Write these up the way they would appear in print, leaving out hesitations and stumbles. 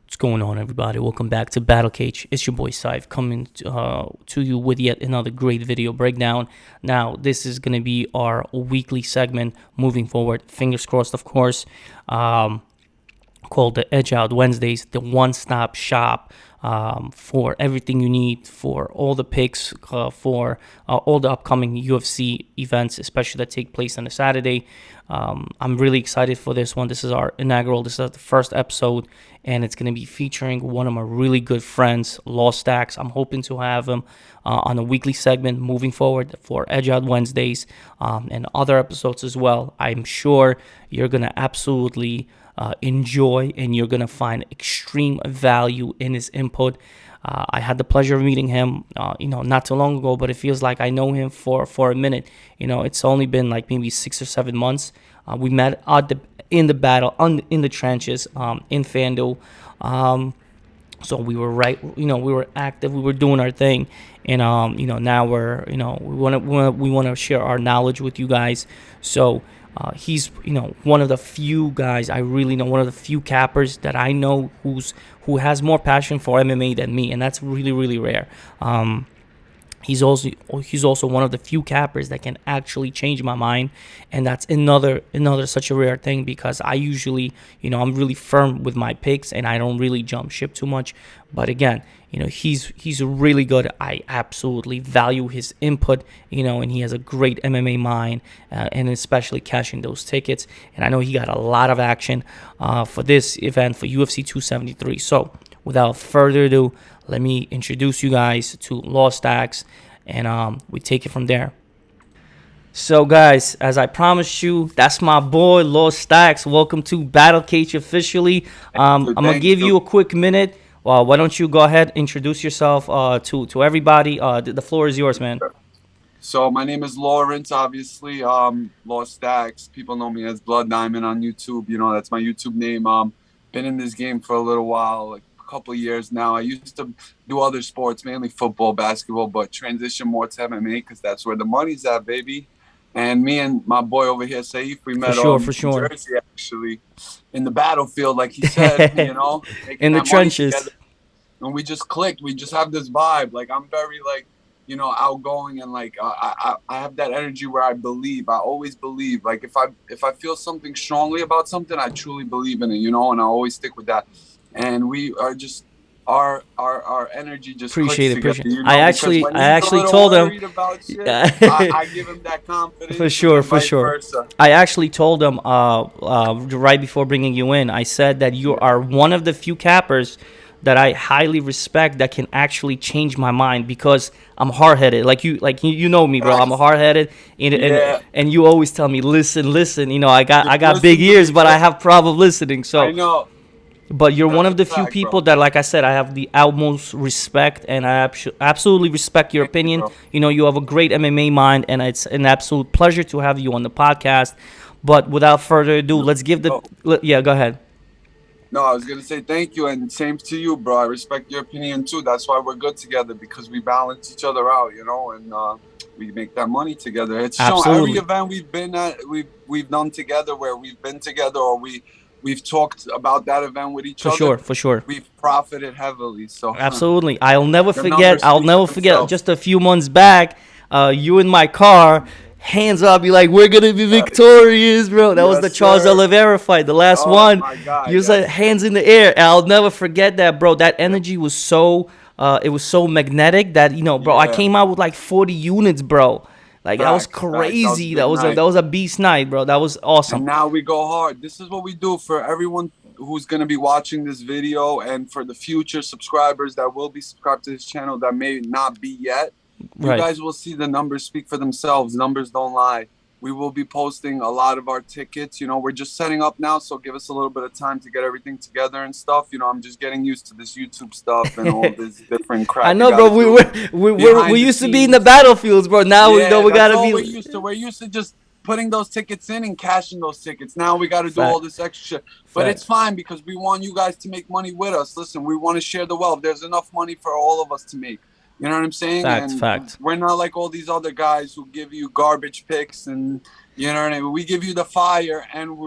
What's going on, everybody? Welcome back to Battle Cage. It's your boy SAIF coming to you with yet another great video breakdown. Now, this is going to be our weekly segment moving forward. Fingers crossed, of course. Called the Edge Out Wednesdays, the one-stop shop for everything you need for all the picks for all the upcoming UFC events, especially that take place on a Saturday. I'm really excited for this one. This is our inaugural. This is the first episode, and it's going to be featuring one of my really good friends, Lost Stacks. I'm hoping to have him on a weekly segment moving forward for Edge Out Wednesdays and other episodes as well. I'm sure you're going to absolutely enjoy, and you're going to find extreme value in his input. I had the pleasure of meeting him, not too long ago, but it feels like I know him for a minute. It's only been like maybe 6 or 7 months. We met in the battle, in the trenches, in FanDuel. So we were we were active, we were doing our thing, and now we want to share our knowledge with you guys. So he's one of the few guys I really know, one of the few cappers that I know who has more passion for MMA than me, and that's really, really rare. He's also one of the few cappers that can actually change my mind, and that's another such a rare thing, because I usually, I'm really firm with my picks and I don't really jump ship too much. But again, he's really good. I absolutely value his input, and he has a great MMA mind, and especially cashing those tickets. And I know he got a lot of action for this event for UFC 273. So without further ado, let me introduce you guys to Lost Stacks, and we take it from there. So, guys, as I promised you, that's my boy, Lost Stacks. Welcome to Battle Cage officially. I'm going to give you a quick minute. Why don't you go ahead, introduce yourself to everybody. The floor is yours, man. So my name is Lawrence, obviously. Lost Stacks. People know me as Blood Diamond on YouTube. That's my YouTube name. Been in this game for a little while, like a couple of years now. I used to do other sports, mainly football, basketball, but transition more to MMA because that's where the money's at, baby. And me and my boy over here, Saif, we met for sure. in Jersey, actually, in the battlefield, like he said, in the trenches. And we just clicked. We just have this vibe. Like, I'm very, outgoing, and I have that energy where I believe. I always believe. Like, if I feel something strongly about something, I truly believe in it, and I always stick with that. And we are just our energy just appreciate clicks it. Together, I actually told him. Shit, I give him that confidence. For sure. Versa. I actually told him right before bringing you in. I said that you are one of the few cappers that I highly respect that can actually change my mind, because I'm hard-headed. Like you know me, bro. I'm a hard-headed, and you always tell me, listen. I got big ears, but I have problem listening. So I know. But you're one of the few people that, like I said, I have the utmost respect, and I absolutely respect your opinion. You have a great MMA mind, and it's an absolute pleasure to have you on the podcast. But without further ado, let's give the yeah. Go ahead. No, I was going to say thank you, and same to you, bro. I respect your opinion, too. That's why we're good together, because we balance each other out, and we make that money together. It's shown every event we've been at, we've done together, where we've been together, or we've talked about that event with each other. For sure. We've profited heavily. So absolutely. I'll never forget, just a few months back, you in my car, hands up, be like, we're gonna be victorious, bro. That was the Charles Oliveira fight, the last one. My God, you was like hands in the air. And I'll never forget that, bro. That energy was so it was so magnetic that bro, I came out with like 40 units, bro. Like, that was crazy. That was a beast night, bro. That was awesome. And now we go hard. This is what we do for everyone who's going to be watching this video, and for the future subscribers that will be subscribed to this channel that may not be yet. You guys will see the numbers speak for themselves. Numbers don't lie. We will be posting a lot of our tickets. We're just setting up now, so give us a little bit of time to get everything together and stuff. I'm just getting used to this YouTube stuff and all this different crap. I know, bro. We used to be in the battlefields, bro. Now we gotta be. We're used to just putting those tickets in and cashing those tickets. Now we got to do all this extra shit. But it's fine, because we want you guys to make money with us. Listen, we want to share the wealth. There's enough money for all of us to make. You know what I'm saying? Fact. We're not like all these other guys who give you garbage picks, and you know what I mean? We give you the fire, and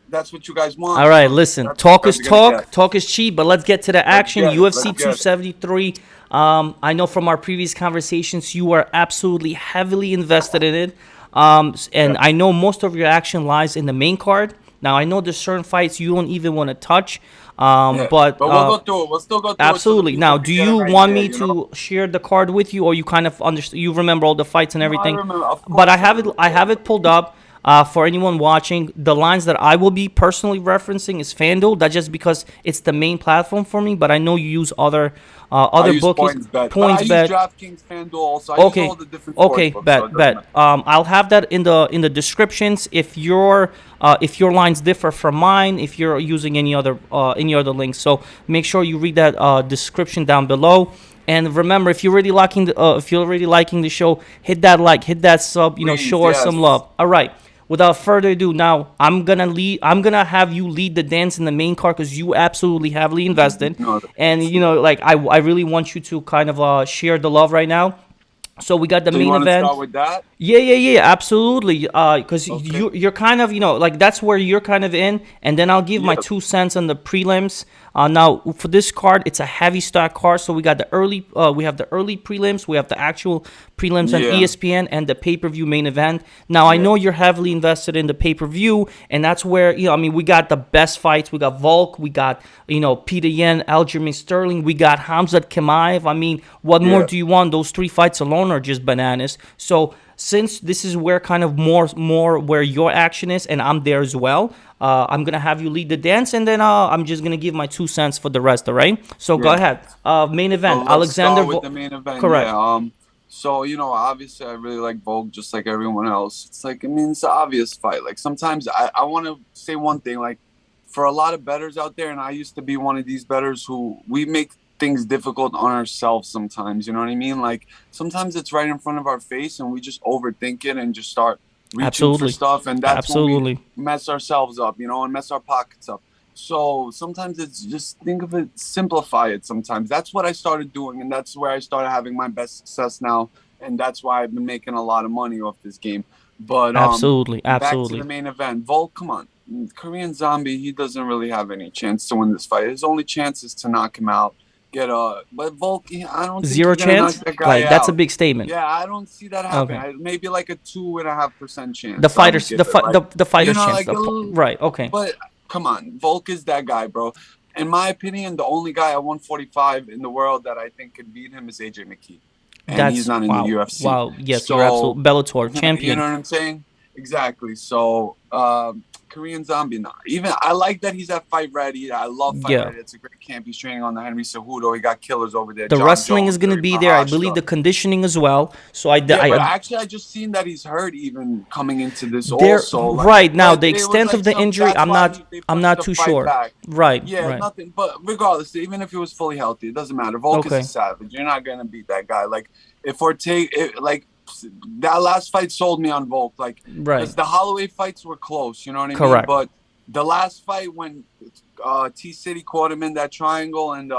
that's what you guys want. All right, So listen. that's what Talk you guys is are gonna talk. get. Talk is cheap. But let's get to the Let's action. get it. UFC Let's get it. 273. I know from our previous conversations you are absolutely heavily invested in it. And Yeah. I know most of your action lies in the main card. Now I know there's certain fights you don't even want to touch. Yeah. But But we'll go through it. We'll still go through it so the absolutely. people Now, can do get you an want idea. me to share the card with you, or you kind of understand? You remember all the fights and No, I everything, remember. Of but I course, I have it. remember I all have of it pulled up. For anyone watching, the lines that I will be personally referencing is FanDuel. That's just because it's the main platform for me. But I know you use I other use bookies, PointsBet, but I use PointsBet. DraftKings, FanDuel also. I use all Okay. the different sports Okay, books, so it bet, doesn't bet. matter. I'll have that in the descriptions. If your lines differ from mine, if you're using any other links, so make sure you read that description down below. And remember, if you're already liking the show, hit that like, hit that sub, Please, show us some yes. love. All right. Without further ado, now I'm gonna have you lead the dance in the main card because you absolutely heavily invested, No, and like I really want you to kind of share the love right now. So we got the so you main want to event. start with that? Yeah, absolutely. Because Okay. you're kind of, like that's where you're kind of in, and then I'll give my Yeah. 2 cents on the prelims. Now for this card, it's a heavy stock card, so we have the early prelims, we have the actual prelims on Yeah. ESPN, and the pay-per-view main event. Now I Yeah. know you're heavily invested in the pay-per-view, and that's where I mean, we got the best fights. We got Volk, we got Peter Yan, Aljamain Sterling, we got Hamzat Chimaev. I mean, what more Yeah. do you want? Those three fights alone are just bananas. So since this is where kind of more where your action is, and I'm there as well, I'm gonna have you lead the dance, and then I'm just gonna give my 2 cents for the rest. All right. So go Yeah. ahead. Main So event. let's start with Vo- the main event. Correct. Yeah. So obviously, I really like Vogue, just like everyone else. It's like, I mean, it's an obvious fight. Like sometimes I want to say one thing. Like for a lot of bettors out there, and I used to be one of these bettors who we make things difficult on ourselves sometimes. You know what I mean? Like sometimes it's right in front of our face, and we just overthink it and just start reaching for Absolutely. stuff, and that's when we Absolutely. mess ourselves up. And mess our pockets up. So sometimes it's just think of it, simplify it sometimes. That's what I started doing, and that's where I started having my best success now, and that's why I've been making a lot of money off this game. But Absolutely. back to the Absolutely. main event. Volk, come on. Korean Zombie, he doesn't really have any chance to win this fight. His only chance is to knock him out. But Volk, I don't think Zero he's gonna knock chance. that guy Like that's a out. big statement. Yeah, I don't see that Okay. happening. Maybe like a 2.5% The chance I would fighters, give the it. fi- the fighters chance. Like Right. Okay. but come on, Volk is that guy, bro. In my opinion, the only guy at 145 in the world that I think could beat him is AJ McKee, and he's That's not in the wow. UFC. Wow. Yes, you're So absolute Bellator you champion. know what I'm saying? Exactly. So Korean Zombie, nah. Even I like that he's at Fight Ready. I love Fight Yeah. Ready. It's a great camp. He's training on the Henry Cejudo. He got killers over there. The John wrestling is Jones, gonna Yuri be there. I believe Prochazka. the conditioning as well. So Yeah, but actually, I just seen that he's hurt even coming into this there also. Like, right now but the it was extent like of the injury. that's I'm why not. they I'm pushed not the too fight sure. back. Right. Yeah, Right. nothing. But regardless, even if he was fully healthy, it doesn't matter. Volk is a Okay. savage. You're not gonna beat that guy. Like if like that last fight sold me on Volk. Like Right. because the Holloway fights were close. You know what I mean? Correct. But the last fight when T City caught him in that triangle and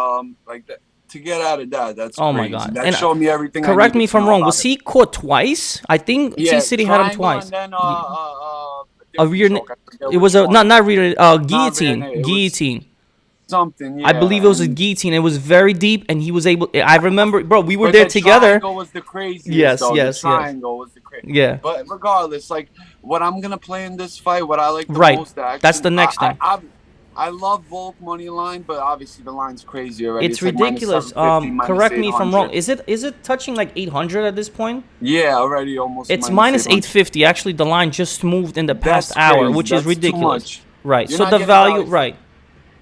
like that. To get out of that's Oh my crazy. God. That And showed me everything I correct needed me if to I'm know wrong. about Was him. he caught twice? I think T Yeah, City had him triangle twice. and then A different rear. choke. I forget It which was a one. not rear. Not really. Guillotine. It was Guillotine. something, I believe it yeah. was a guillotine. It was very deep, and he was able. I remember, bro. We were But there the together. triangle was the craziest, Yes. though. The Yes. Yes. triangle was the crazy. Yeah. But regardless, like what I'm gonna play in this fight, what I like the Right. most, the That's action. the next thing. I love Volk money line, but obviously the line's crazy already. It's It's like minus ridiculous. 750, minus Correct me if I'm wrong. 800. Is it touching like 800 at this point? Yeah, already almost It's minus minus 800. 850. Actually, the line just moved in the past That's hour, crazy. which is That's too ridiculous. much. Right. You're So not the getting value. value. Right.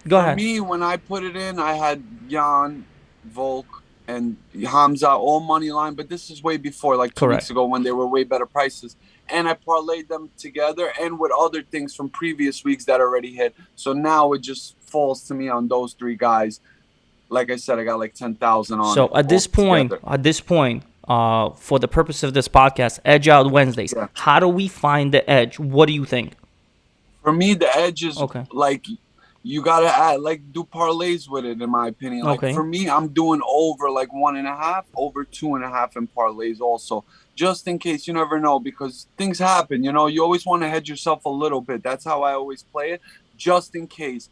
Go For ahead. me, when I put it in, I had Jan, Volk, and Hamza all money line, but this is way before, like 2 weeks Correct. ago, when they were way better prices. And I parlayed them together and with other things from previous weeks that already hit. So now it just falls to me on those three guys. Like I said, I got like 10,000 on So it at this point, altogether. for the purpose of this podcast, Edge Out Wednesdays. Yeah. How do we find the edge? What do you think? For me, the edge is Okay. like you gotta add, like do parlays with it. In my opinion, like Okay. for me, I'm doing over like 1.5, over 2.5 in parlays also, just in case. You never know because things happen. You always want to hedge yourself a little bit. That's how I always play it. just in case.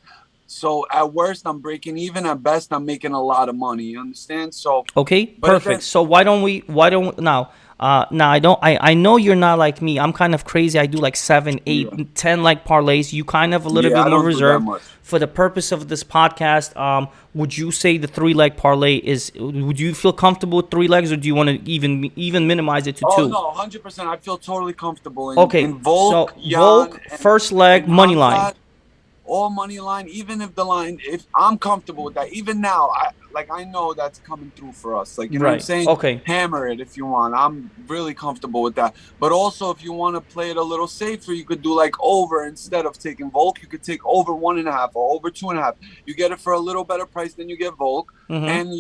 So at worst, I'm breaking even. At best, I'm making a lot of money. You understand? So, Okay, but perfect. then, So why don't now? Now I know you're not like me. I'm kind of crazy. I do like 7, yeah, 8, 10 like parlays. You kind of a little yeah, bit I more don't do that reserved. much. For the purpose of this podcast, would you say the 3 leg parlay is? Would you feel comfortable with 3 legs, or do you want to even minimize it to Oh 2? no, 100%. I feel totally comfortable Okay, in Volk, so Jan, Volk and first leg money line. Hamzat. All money line, even if the line, if I'm comfortable with that, even now, I know that's coming through for us. Like, you know what I'm Right. saying? Okay. Hammer it if you want. I'm really comfortable with that. But also, if you want to play it a little safer, you could do like over instead of taking Volk. You could take over 1.5 or over 2.5. You get it for a little better price than you get Volk. Mm-hmm. And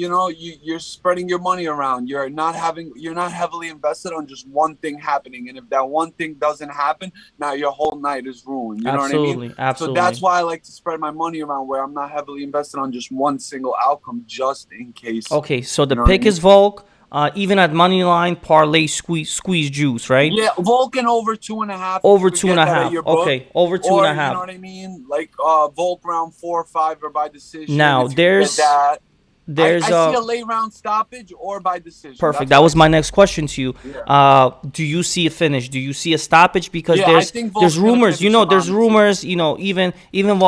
you're spreading your money around. You're not heavily invested on just one thing happening. And if that one thing doesn't happen, now your whole night is ruined. You know what I mean? Absolutely. So that's Absolutely. why I like to spread my money around where I'm not heavily invested on just one single outcome, just in case. Okay. So the You know what I pick mean? is Volk. Even at money line parlay squeeze juice, right? Yeah, Vulcan over 2.5 if you Over could two and get a that at half. your book. Okay, over two and a Or you know half. what I mean? Like Volk round 4 or 5 or by decision Now if you could get that. there's I see a a late round stoppage or by decision. perfect. That's That what I was my see. next question to you. Yeah. Do you see a finish? Do you see a stoppage? Because Yeah, I think there's Volk's gonna rumors. finish him, There's honestly. rumors. Even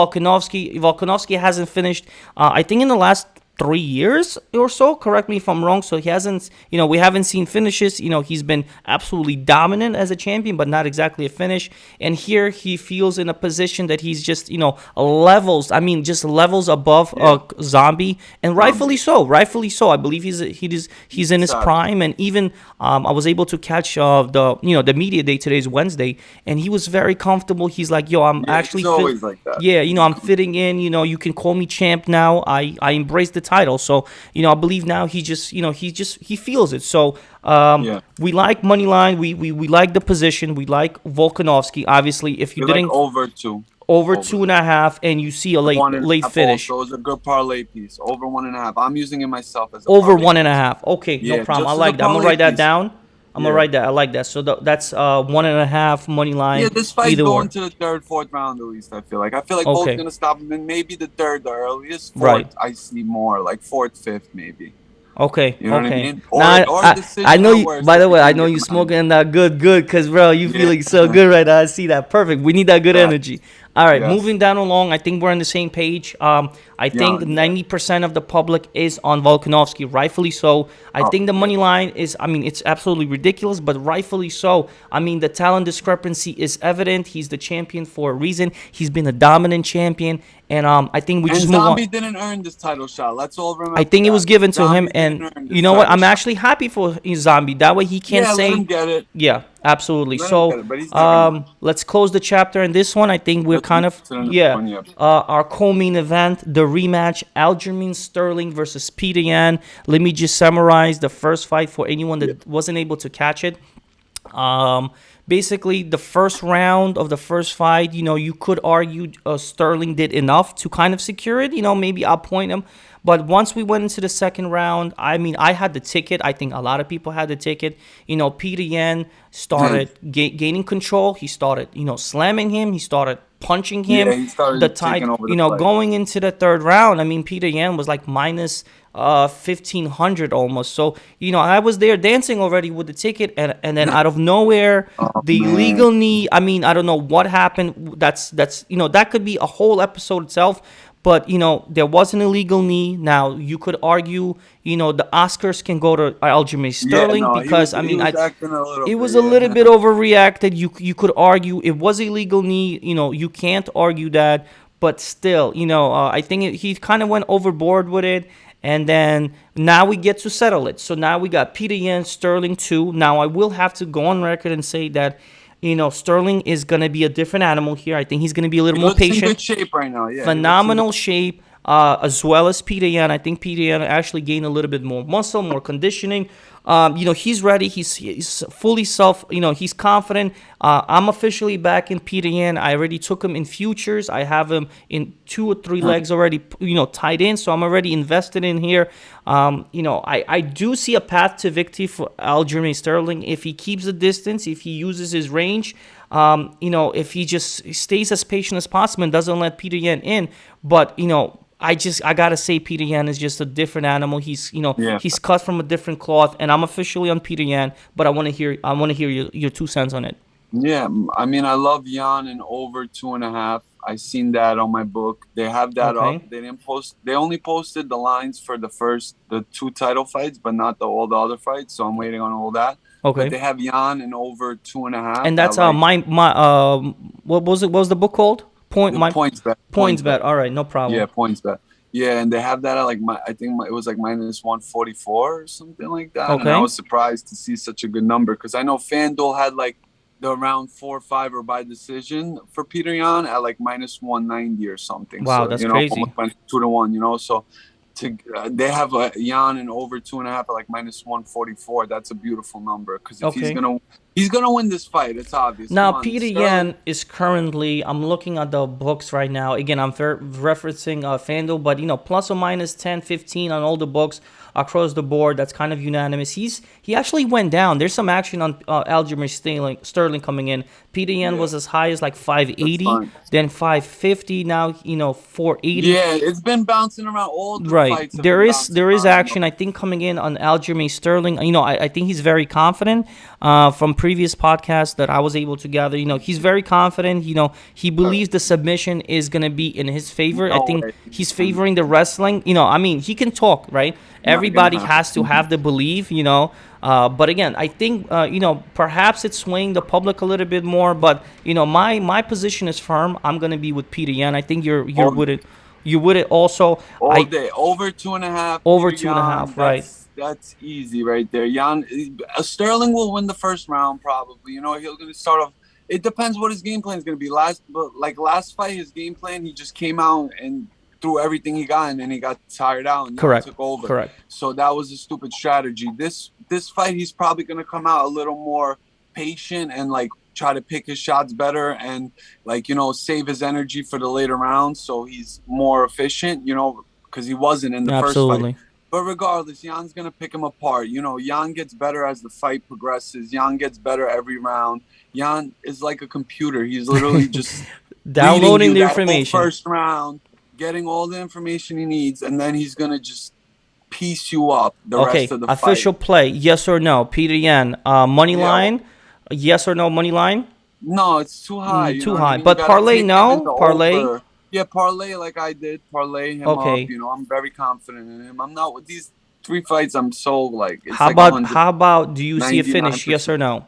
Volkanovski hasn't finished. I think in the last 3 years or so. Correct me if I'm wrong. So he hasn't. We haven't seen finishes. He's been absolutely dominant as a champion, but not exactly a finish. And here he feels in a position that he's just levels. I mean, just levels above Yeah. Zombie, and rightfully Zombie. so. Rightfully so. I believe he's in his Savage. prime, and even I was able to catch the media day. Today's Wednesday, and he was very comfortable. He's like, "Yo, I'm Yeah, actually he's fit. always like that. Yeah, He's I'm fitting in. You can call me champ now. I embrace the title. So I believe now he feels it. So yeah. we like money line. We like the position. We like Volkanovski. Obviously, if you You're like didn't over 2. over Over. 2.5 and you see a One and a late half finish. also is a good parlay piece. Over 1.5. I'm using it myself as a Over parlay one and a piece. half. Okay, no Yeah, problem. I just as a like that. I'm gonna parlay write that piece. down. I'm gonna Yeah. write that. I like that. So that's 1.5 money Yeah, line. this fight's Either going or. to the third, fourth round at least, I feel like. I feel like Volk's Okay. gonna stop him in maybe the third, the earliest. Fourth, Right. I see more. Like fourth, fifth, maybe. Okay. You know what I Okay. mean? Now Or I decision know at you. worst By if the he way, I doesn't know get you the 9. smoking that good, cause bro, you Yeah. feeling so good right now. I see that. Perfect. We need that good energy. Facts. All right, Yes. moving down along. I think we're on the same page. I think Yeah, yeah. 90% of the public is on Volkanovski, rightfully so. I Oh, think the yeah. money line is. I mean, it's absolutely ridiculous, but rightfully so. I mean, the talent discrepancy is evident. He's the champion for a reason. He's been a dominant champion, and I think we And just move on. Zombie didn't earn this title shot. Let's all I remember think it that. was given to him, Zombie didn't and earn you this know what? title I'm shot. actually happy for Zombie. That way he can Yeah, let him say, get it. yeah, absolutely. Let him get So it, but he's not gonna. let's close the chapter in this one. I think we're Let's move kind of, to the next yeah, one. Yeah. our co-main event, the rematch, Aljamain Sterling versus Peter Yan. Let me just summarize the first fight for anyone Yeah. that wasn't able to catch it. Basically, the first round of the first fight, you could argue Sterling did enough to kind of secure it. Maybe I'll point him. But once we went into the second round, I mean, I had the ticket. I think a lot of people had the ticket. Peter Yan started gaining control. He started, slamming him. He started punching Yeah, him. he The started taking tide, over the fight. going into the third round, I mean, Peter Yan was like minus 1,500 almost. So, I was there dancing already with the ticket, and then out of nowhere, Oh the man. legal knee. I mean, I don't know what happened. That could be a whole episode itself. But there was an illegal knee. Now you could argue, the Oscars can go to Aljamain Yeah, Sterling no, because I he mean, was acting a little it bit. was a little Yeah. bit overreacted. You could argue it was illegal knee. You can't argue that, but still, I think he kind of went overboard with it. And then now we get to settle it. So now we got Peter Yan, Sterling 2. Now I will have to go on record and say that, Sterling is going to be a different animal here. I think he's going to be a little He more looks in good patient. shape right now. Yeah, he looks in good. Phenomenal shape, as well as Peter Yan. I think Peter Yan actually gained a little bit more muscle, more conditioning. He's ready. He's fully he's confident. I'm officially back in Peter Yan. I already took him in futures. I have him in 2 or 3 legs already, tied in. So I'm already invested in here. I do see a path to victory for Aljamain Sterling if he keeps the distance, if he uses his range. if he just stays as patient as possible and doesn't let Peter Yan in. But I gotta say Peter Yan is just a different animal. He's Yeah. he's cut from a different cloth, and I'm officially on Peter Yan. But I want to hear your 2 cents on it. Yeah, I mean, I love Jan and over 2.5. I seen that on my book. They have that up. Okay. They didn't post. They only posted the lines for the 2 title fights, but not all the other fights. So I'm waiting on all that. Okay. But they have Jan and over 2.5. And that's what was it? What was the book called? PointsBet. PointsBet. All right, no problem. Yeah, PointsBet. Yeah, and they have that at like it was like minus 144 or something like that. Okay. And I was surprised to see such a good number because I know FanDuel had like the round 4 or 5 or by decision for Peter Yan at like minus 190 or something. Wow, so, that's crazy. Almost went 2-1. So they have a Yan and over 2.5 at like minus 144. That's a beautiful number because if he's gonna win this fight, it's obvious. Now Peter Yan is currently. I'm looking at the books right now. Again, I'm referencing FanDuel, but plus or minus 10, 15 on all the books across the board. That's kind of unanimous. He actually went down. There's some action on Aljamain Sterling coming in. Peter Yan was as high as like 580, then 550. Now 480. Yeah, it's been bouncing around all the fights. There is action I think coming in on Aljamain Sterling. I think he's very confident. From previous podcasts that I was able to gather, he's very confident. He believes the submission is gonna be in his favor. I think he's favoring the wrestling. He can talk, right? Everybody has to have the belief, but again, I think perhaps it's swaying the public a little bit more. But my position is firm. I'm gonna be with Peter Yan. I think you're with it. You would it also all day over 2.5. Over 2.5, right? That's easy right there. Jan Sterling will win the first round probably. He's going to start off. It depends what his game plan is going to be. Last fight, his game plan, he just came out and threw everything he got, and then he got tired out and took over. Correct. So that was a stupid strategy. This fight, he's probably going to come out a little more patient and like try to pick his shots better and save his energy for the later rounds so he's more efficient. Because he wasn't in the first fight. But regardless, Jan's going to pick him apart. Jan gets better as the fight progresses. Jan gets better every round. Jan is like a computer. He's literally just downloading the information. First round, getting all the information he needs, and then he's going to just piece you up the rest of the fight. Official play, yes or no? Peter Yan, money line, yes or no money line? No, it's too high. Too high. But parlay, no? Parlay? Over. Yeah, parlay like I did. Parlay him up. I'm very confident in him. I'm not with these 3 fights. I'm so like. It's how about? Do you see a finish? Yes or no?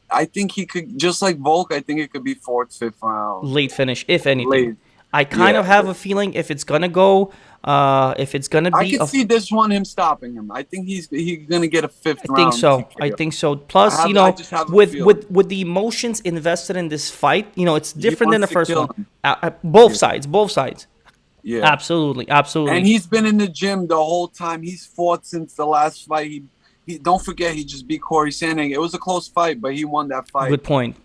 I think he could, just like Volk. I think it could be 4th, 5th round. Late finish, if anything. I kind of have a feeling if it's gonna go, if it's gonna be. I can see this one him stopping him. I think he's gonna get a 5th round. I think so. Plus, with the emotions invested in this fight, it's different than the first one. Both sides. Yeah, absolutely. And he's been in the gym the whole time. He's fought since the last fight. He don't forget he just beat Corey Sandhagen. It was a close fight, but he won that fight. Good point.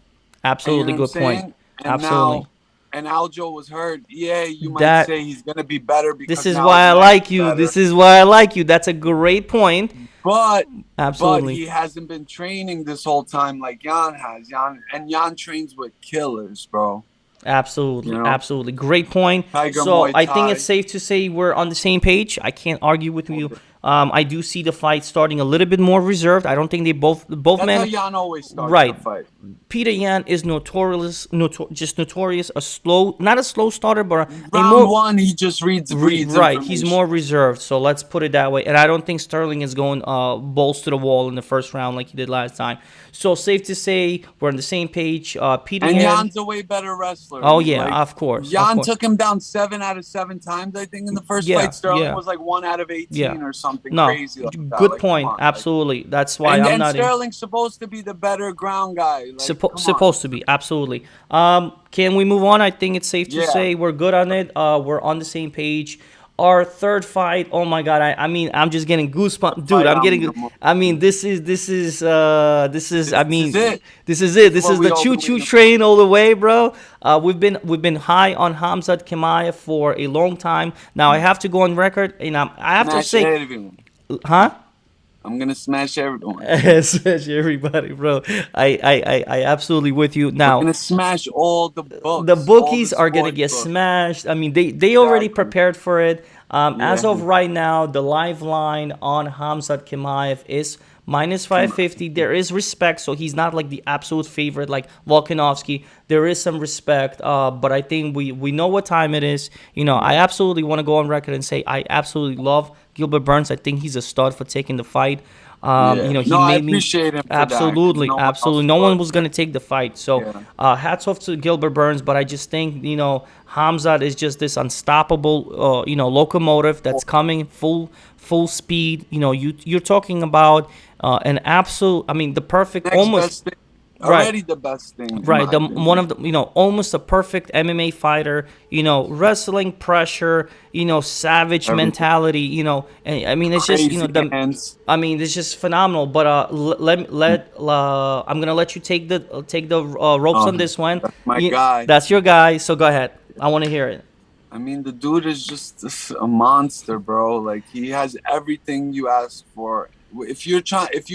Absolutely good point. Absolutely. And Aljo was hurt. Yeah, you might say he's going to be better. Because this is why I like you. This is why I like you. That's a great point. But absolutely, he hasn't been training this whole time like Jan has. Jan trains with killers, bro. Absolutely. Absolutely. Great point. So I think it's safe to say we're on the same page. I can't argue with you. I do see the fight starting a little bit more reserved. I don't think they both men. That's how Jan always starts the fight. Peter Yan is notorious, not a slow starter, but round 1 he just reads right. He's more reserved, so let's put it that way. And I don't think Sterling is going balls to the wall in the first round like he did last time. So safe to say we're on the same page. Peter and Yan, Jan's a way better wrestler. Oh yeah, of course. Jan took him down 7 out of 7 times. I think in the first fight, Sterling was like 1 out of 18 or something crazy. Like that. Good point. Absolutely. That's why I'm not. And Sterling's supposed to be the better ground guy. Supposed to be, absolutely. Can we move on? I think it's safe to say we're good on it. We're on the same page. Our third fight, oh my god! I'm just getting goosebumps, dude. This is it. This is the choo-choo train all the way, bro. We've been high on Khamzat Chimaev for a long time. Now I have to go on record, and I have to say, huh? I'm gonna smash everyone. Smash everybody, bro. I absolutely with you. We're Now, gonna smash all the the books, all the bookies are gonna sports get books. smashed. I mean, they already Exactly. prepared for it. As Yeah. of right now, the live line on Hamzat Chimaev is minus Come 550. There is respect, so he's not like the absolute favorite like Volkanovski. There is some respect, but I think we know what time it is. I absolutely want to go on record and say I absolutely love Gilbert Burns. I think he's a stud for taking the fight. Yeah. He No, I made me. appreciate him for that because Absolutely, no one absolutely. else No one would. was going to take the fight. So, Yeah. hats off to Gilbert Burns. But I just think, Hamzat is just this unstoppable, locomotive that's coming full speed. You're talking about an absolute. I mean, the perfect, Next almost best thing. right. Already the best thing in Right, my one opinion. of the almost a perfect MMA fighter. Wrestling pressure. Savage Everything. mentality. And I mean, it's just Crazy the. hands. I mean, it's just phenomenal. But I'm gonna let you take the ropes Oh, on this one. that's my guy. That's your guy. So go ahead. I want to hear it. I mean, the dude is just a monster, bro. Like he has everything you ask for. If you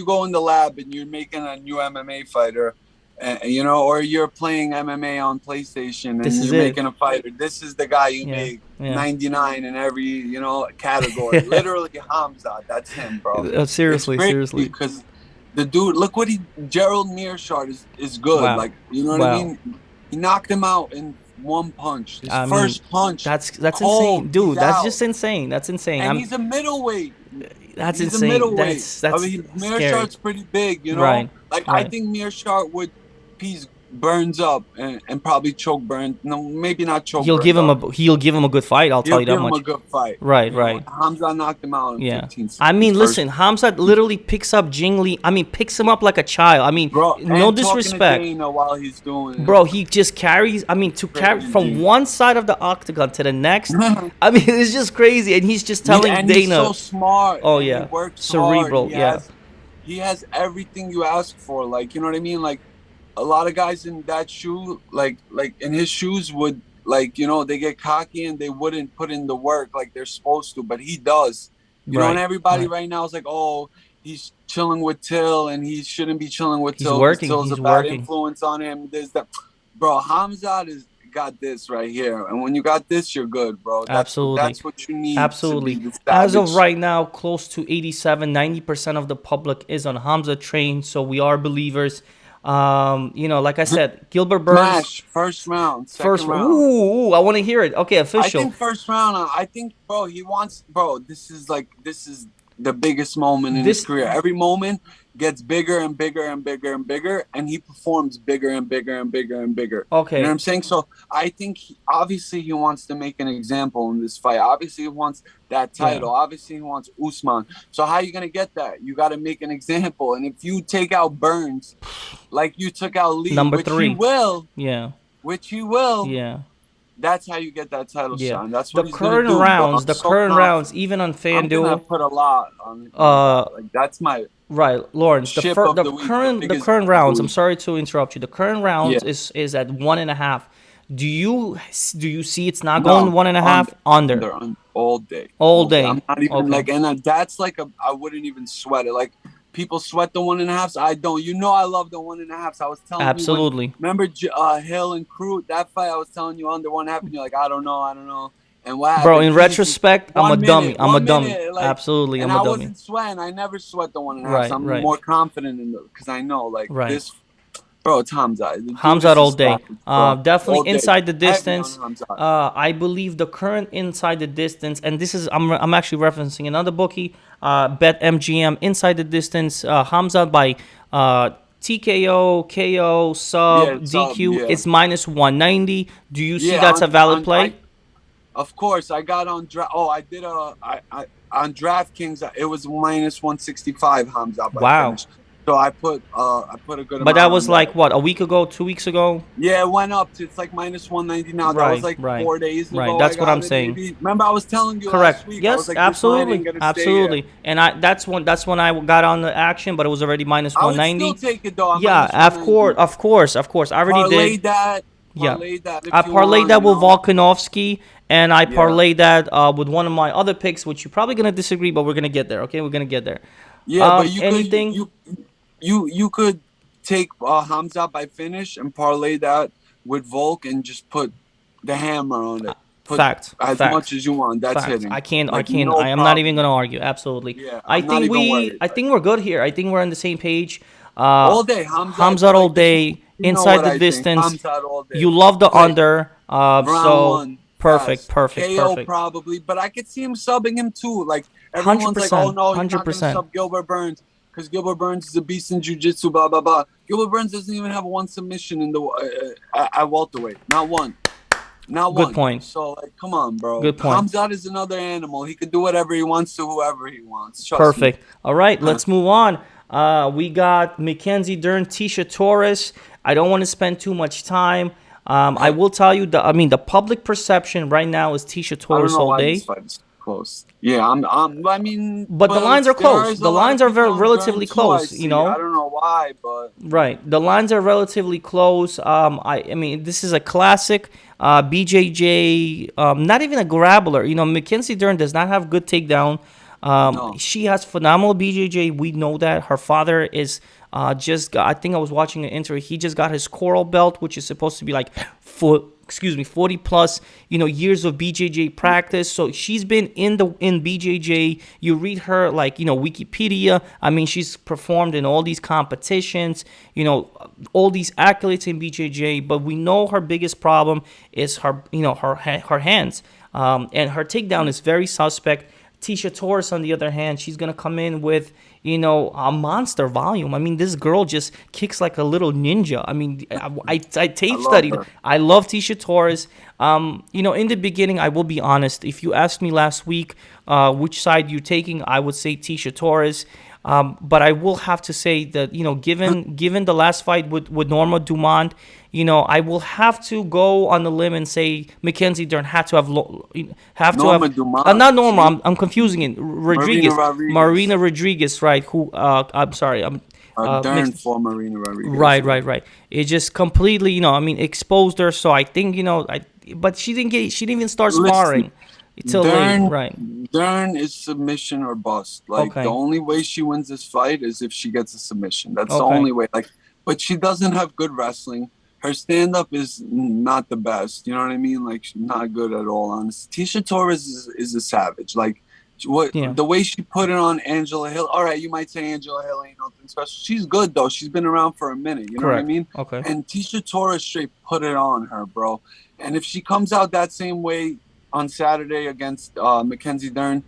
go in the lab and you're making a new MMA fighter, or you're playing MMA on PlayStation This and is you're it. making a fighter, this is the guy you Yeah. make Yeah. 99 in every category. Literally, Hamza, that's him, bro. It's Seriously, crazy seriously. because the dude, look what Gerald Mearshart is good. Wow. Like, you know what I Wow. mean? He knocked him out in one punch. His I mean, first punch, that's cold. insane, He's dude. That's out, just insane. That's insane. and he's a middleweight. That's He's a insane. middleweight. That's I that's mean, scary. Mearshart's pretty big, you know. Right. Like I Right. think Mearshart would piece Burns up and probably choke Burns. No, maybe not choke Burns up. He'll give him a good fight. I'll tell He'll you that give him a much. good fight. Right. You know, Right. Hamza knocked him out in Yeah. 15 I seconds. mean, listen, Hamzat literally picks up Jing Lee. I mean, picks him up like a child. I mean, Bro, no and talking to disrespect. Dana while he's doing it. Bro, he just carries. I mean, to carry Crazy. from one side of the octagon to the next. I mean, it's just crazy. And he's just telling And he's Dana. so smart. Oh And he yeah, works cerebral. hard. Yeah. He has everything you ask for. Like, you know what I mean? Like a lot of guys in that shoe, like in his shoes would they get cocky and they wouldn't put in the work like they're supposed to, but he does. And Right. everybody Right. right now is like, oh, he's chilling with Till and he shouldn't be chilling with He's Till because working. Till's He's a bad working. influence on him. There's that. Bro, Hamzat is got this right here. And when you got this, you're good, bro. Absolutely. That's what you need to be Absolutely. the As of savage. right now, close to 90% of the public is on Hamza train, so we are believers. Like I said, Gilbert Burns Smash first round, second first. round. Ooh, I want to hear it. Okay, I official. think first round. I think, bro, this is the biggest moment in his career. Every moment gets bigger and bigger and bigger and bigger, and he performs bigger and bigger and bigger and bigger. Okay. You know what I'm saying? So I think obviously he wants to make an example in this fight. Obviously he wants that title. Yeah. Obviously he wants Usman. So how are you gonna get that? You got to make an example. And if you take out Burns, like you took out Lee, Number which 3. he will, Yeah. yeah. That's how you get that title shot. That's what The he's current gonna do, rounds, bro. the current rounds, even on I'm gonna FanDuel. put a lot on. Like that's my Right, Lawrence. The ship of the the week, current rounds. I'm sorry to interrupt you. The current rounds Yeah. is at 1.5. Do you see it's not No, going 1.5 under? all day. All day. I'm not even Okay. that's like I wouldn't even sweat it. Like people sweat the 1.5s. I don't. I love the 1.5s. I was telling Absolutely. you. Remember Hill and Crew, that fight? I was telling you under 1.5, and you're like, I don't know. And what Bro, happened? in Easy. retrospect, I'm a 1 dummy. minute, I'm a 1 dummy. minute, like, Absolutely, and I'm a I dummy. wasn't sweating. I never sweat the 1.5. Right, I'm right. more confident in because I know this. Bro, it's Hamzat. Hamzat all day. Definitely All day. inside the Heavy on distance. Hamzat. I believe the current inside the distance, and this is I'm actually referencing another bookie, Bet MGM inside the distance. Hamzat by TKO, KO, sub, Yeah, DQ. yeah. It's minus 190. Do you see Yeah, that's a valid play? Of course, I got on I did on DraftKings. It was minus 165. Hamzat. Wow. Finished. So I put a good amount. But that was on like what, a week ago, 2 weeks ago? Yeah, it went up to it's like minus 190 now. That was like 4 days ago. Right, that's I what got I'm it, saying. maybe. Remember, I was telling you Correct. last week. I Yes, was like, this line ain't absolutely, gonna stay absolutely. here. And that's when I got on the action, but it was already minus I would 190. still take it though. Yeah, of course. I already did. That. Yeah, That I parlayed that with Volkanovski, and I parlayed that with one of my other picks, which you're probably gonna disagree, but we're gonna get there. Okay, we're gonna get there. Yeah, but you could Anything? you could take Hamza by finish and parlay that with Volk and just put the hammer on it. Put Fact, as much fact, as you want. That's fact. hitting. I Like can't. no I am not even problem. gonna argue. Absolutely. Yeah, I'm not even worried. I Like think we're good here. I think we're on the same page. all day, Hamza. Hamzat all Like this, day, you know inside what the I think. distance. Hamza all You day. love the Play under. round So one perfect, fast. perfect, KO perfect. probably, but I could see him subbing him too. Like Hundred everyone's like, oh percent, no, he's hundred not gonna percent. sub Gilbert Burns because Gilbert Burns is a beast in jiu-jitsu. Blah blah blah. Gilbert Burns doesn't even have one submission in the at welterweight. Not one. Not Good one. point. So like, come on, bro. Good point. Hamzat is another animal. He could do whatever he wants to whoever he wants. Trust me. Perfect. All right, let's move on. We got Mackenzie Dern, Tisha Torres. I don't want to spend too much time. I will tell you the public perception right now is Tisha I don't Torres know all why this day. fight is close. Yeah, I mean, But the lines are there close. is a The lot lines of are people very on Dern relatively too. I close. You see. I know, don't know why, but right? The lines are relatively close. I mean, this is a classic BJJ. Not even a grappler. You know, Mackenzie Dern does not have good takedown. no. She has phenomenal BJJ. We know that. Her father is I think I was watching an interview. He just got his coral belt, which is supposed to be like 40 plus, years of BJJ practice. So she's been in BJJ. You read her Wikipedia. I mean, she's performed in all these competitions, all these accolades in BJJ. But we know her biggest problem is her hands. And her takedown is very suspect. Tisha Torres, on the other hand, she's going to come in with, a monster volume. I mean, this girl just kicks like a little ninja. I mean, I tape studied. Her. I love Tisha Torres. In the beginning, I will be honest. If you asked me last week which side you're taking, I would say Tisha Torres. But I will have to say that, given the last fight with Norma Dumont, I will have to go on the limb and say Mackenzie Dern had to have Norma Dumont. not Norma. I'm confusing it. Rodriguez, Marina Rodriguez, right? Who? I'm sorry. Dern for Marina Rodriguez. Right. It just completely, exposed her. So I think, but she didn't even start sparring. Till late, right? Dern is submission or bust. Like the only way she wins this fight is if she gets a submission. That's the only way. Like, but she doesn't have good wrestling. Her stand up is not the best. You know what I mean? Like, she's not good at all. Honestly, Tisha Torres is a savage. Like, the way she put it on Angela Hill. All right, you might say Angela Hill ain't nothing special. She's good though. She's been around for a minute. You know what I mean? Okay. And Tisha Torres straight put it on her, bro. And if she comes out that same way on Saturday against Mackenzie Dern,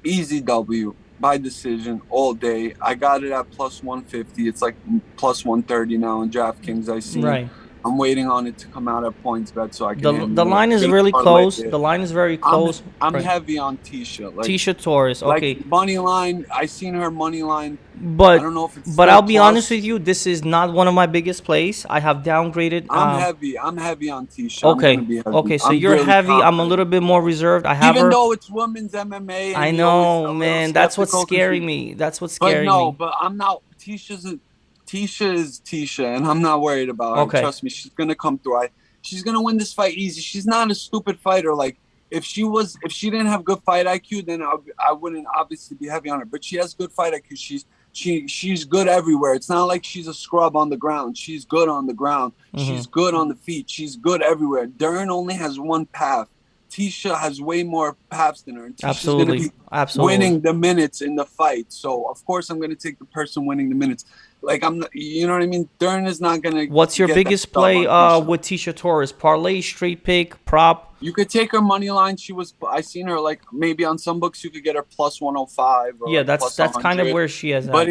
easy W by decision all day. I got it at plus 150. It's like plus 130 now in DraftKings. I see. Right. I'm waiting on it to come out at PointsBet so I can. The line is really close. The line is very close. I'm heavy on Tisha. Like, Tisha Torres. Okay. Like money line. I seen her money line. But I don't know if it's. But I'll be honest with you. This is not one of my biggest plays. I have downgraded. I'm heavy on Tisha. Okay. Okay. So you're really heavy. Confident. I'm a little bit more reserved. I have even though it's women's MMA. And I know, man. That's what's scaring me. That's what's scaring me. But I'm not. Tisha is Tisha, and I'm not worried about her. Okay. Trust me, she's gonna come through. She's gonna win this fight easy. She's not a stupid fighter. Like if she didn't have good fight IQ, then I wouldn't obviously be heavy on her. But she has good fight IQ. She's good everywhere. It's not like she's a scrub on the ground. She's good on the ground. Mm-hmm. She's good on the feet. She's good everywhere. Dern only has one path. Tisha has way more paths than her. And Tisha's Absolutely. Winning the minutes in the fight. So of course I'm going to take the person winning the minutes. Like I'm not, you know what I mean? Dern is not going to. What's your biggest play with Tisha Torres? Parlay, straight pick, prop? You could take her money line. I seen her like maybe on some books you could get her plus 105. Or yeah, that's kind of where she is. But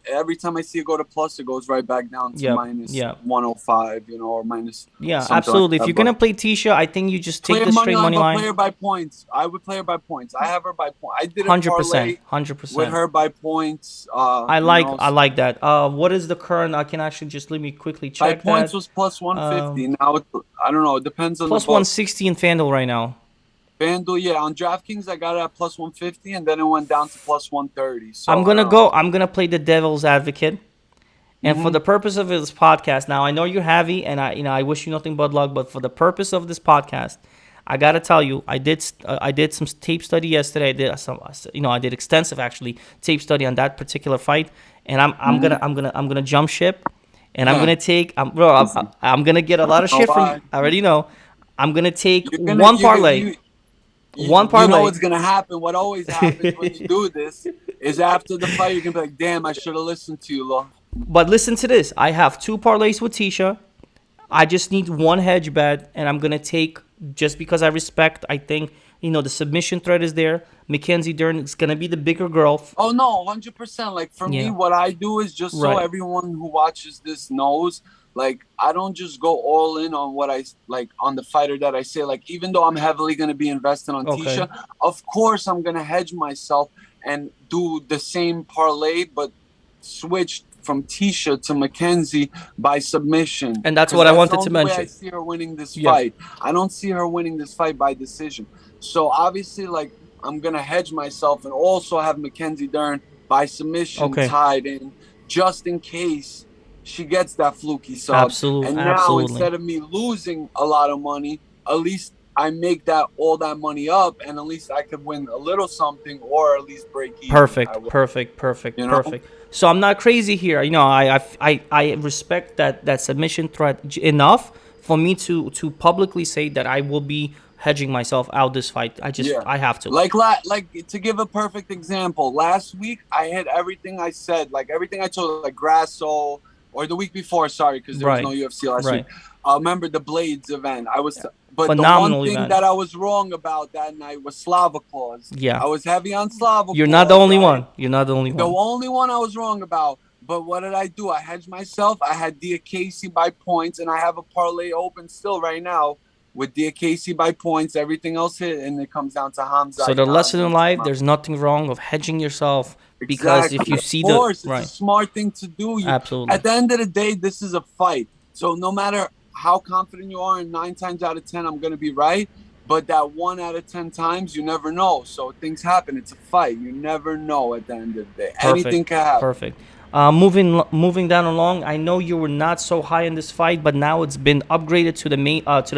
every time I see it go to plus, it goes right back down to minus 105. Or minus. Yeah, absolutely. If you're gonna play Tisha, I think you just take the straight money line. Play her by points. I would play her by points. I have her by points. I did 100%. With her by points. I like that. What is the current? I can actually just let me quickly check. By points was plus 150. Now I don't know. It depends on plus the 160 in FanDuel right now. FanDuel, yeah. On DraftKings, I got it at plus 150, and then it went down to plus 130. So I'm gonna play the devil's advocate, and for the purpose of this podcast, now I know you're heavy, and I wish you nothing but luck. But for the purpose of this podcast, I gotta tell you, I did some tape study yesterday. I did extensive actually tape study on that particular fight, and I'm gonna jump ship, and I'm gonna take, I'm gonna get a lot of Know shit from you. why? I already know. I'm gonna take You're gonna one parlay, one you know parlay. what's gonna happen. What always happens when you do this is after the fight, you're gonna be like, "Damn, I should have listened to you, Lo." But listen to this. I have two parlays with Tisha. I just need one hedge bet, and I'm gonna take, just because I respect. I think the submission threat is there. Mackenzie Dern is gonna be the bigger girl. Oh no, 100%. Like for me, Yeah, what I do is just so right. everyone who watches this knows. Like I don't just go all in on what I like on the fighter that I say. Like even though I'm heavily gonna be invested on Okay. Tisha, of course I'm gonna hedge myself and do the same parlay, but switch from Tisha to Mackenzie by submission. And that's Because what I that's the wanted to only way I mention. see her winning this Yeah. fight. I don't see her winning this fight by decision. So obviously, like I'm gonna hedge myself and also have Mackenzie Dern by submission Okay. tied in, just in case she gets that fluky sub. And now Absolutely. instead of me losing a lot of money, at least I make that all that money up, and at least I could win a little something or at least break even. Perfect. So I'm not crazy here. I respect that submission threat enough for me to publicly say that I will be hedging myself out this fight. I have to. Like to give a perfect example, last week I hit everything I said, like everything I told, like Grasso, or the week before, sorry, because there was no UFC last week. Remember the Blades event? But Phenomenal the one thing event that I was wrong about that night was Slava Claus. Yeah. I was heavy on Slava Claus. You're not the only one. You're not the only The one. only one I was wrong about. But what did I do? I hedged myself. I had Diakese by points, and I have a parlay open still right now with Diakese by points. Everything else hit, and it comes down to Hamza. So the lesson in life, there's nothing wrong of hedging yourself, because if you see of course, it's a smart thing to do. Absolutely. At the end of the day, this is a fight. So no matter how confident you are, and 9 times out of 10, I'm going to be right. But that 1 out of 10 times, you never know. So things happen. It's a fight. You never know at the end of the day. Anything can happen. Perfect. Moving down along, I know you were not so high in this fight, but now it's been upgraded to the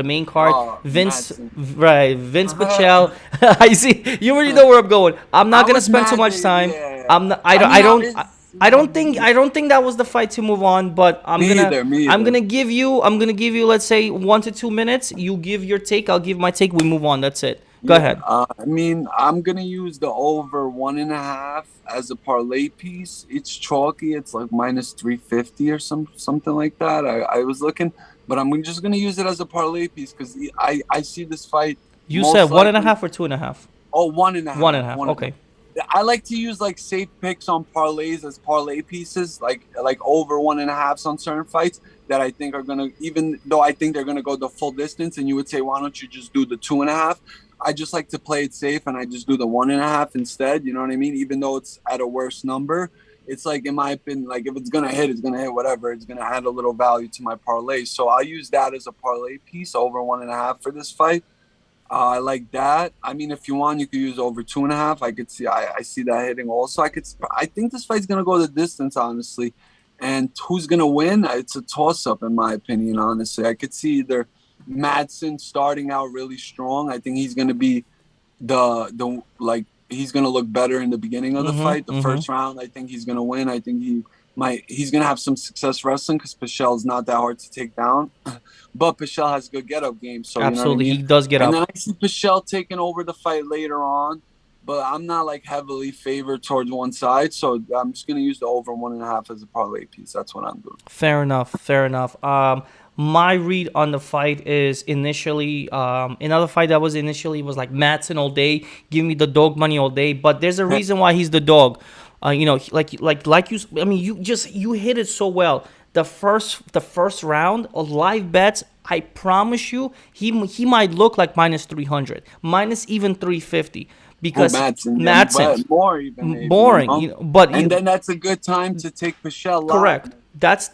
main card. Vince Pichel. I see. You already know where I'm going. I'm not gonna spend too much time. I don't think that was the fight to move on, but I'm gonna give you, let's say 1 to 2 minutes. You give your take, I'll give my take. We move on. That's it. Go ahead. I'm gonna use the over 1.5 as a parlay piece. It's chalky. It's like minus 350 or something like that. I was looking, but I'm just gonna use it as a parlay piece because I see this fight. You said 1.5 or 2.5? Oh, 1.5. 1.5. Okay. I like to use like safe picks on parlays as parlay pieces, like over 1.5 on certain fights that I think are gonna, even though I think they're gonna go the full distance, and you would say, why don't you just do the 2.5? I just like to play it safe, and I just do the 1.5 instead. You know what I mean? Even though it's at a worse number, it's like, in my opinion, like if it's gonna hit, it's gonna hit. Whatever, it's gonna add a little value to my parlay. So I'll use that as a parlay piece, over 1.5 for this fight. I like that. I mean, if you want, you could use over 2.5. I could see, I see that hitting also. I think this fight's gonna go the distance, honestly. And who's gonna win? It's a toss-up, in my opinion. Honestly, I could see either Madsen starting out really strong. I think he's gonna be he's gonna look better in the beginning of the fight. The first round, I think he's gonna win. I think he's gonna have some success wrestling because Pichel's not that hard to take down. But Pichel has a good get-up game. So absolutely, you know what I mean? He does get up. And then I see Pichel taking over the fight later on. But I'm not like heavily favored towards one side, so I'm just gonna use the over 1.5 as a parlay piece. That's what I'm doing. Fair enough. My read on the fight is initially another fight that was like Madsen all day, give me the dog money all day. But there's a reason why he's the dog. You hit it so well. The first round of live bets, I promise you, he might look like minus 300, minus even 350. Because Madsen more even maybe, boring, then that's a good time to take Pichel. Correct. That's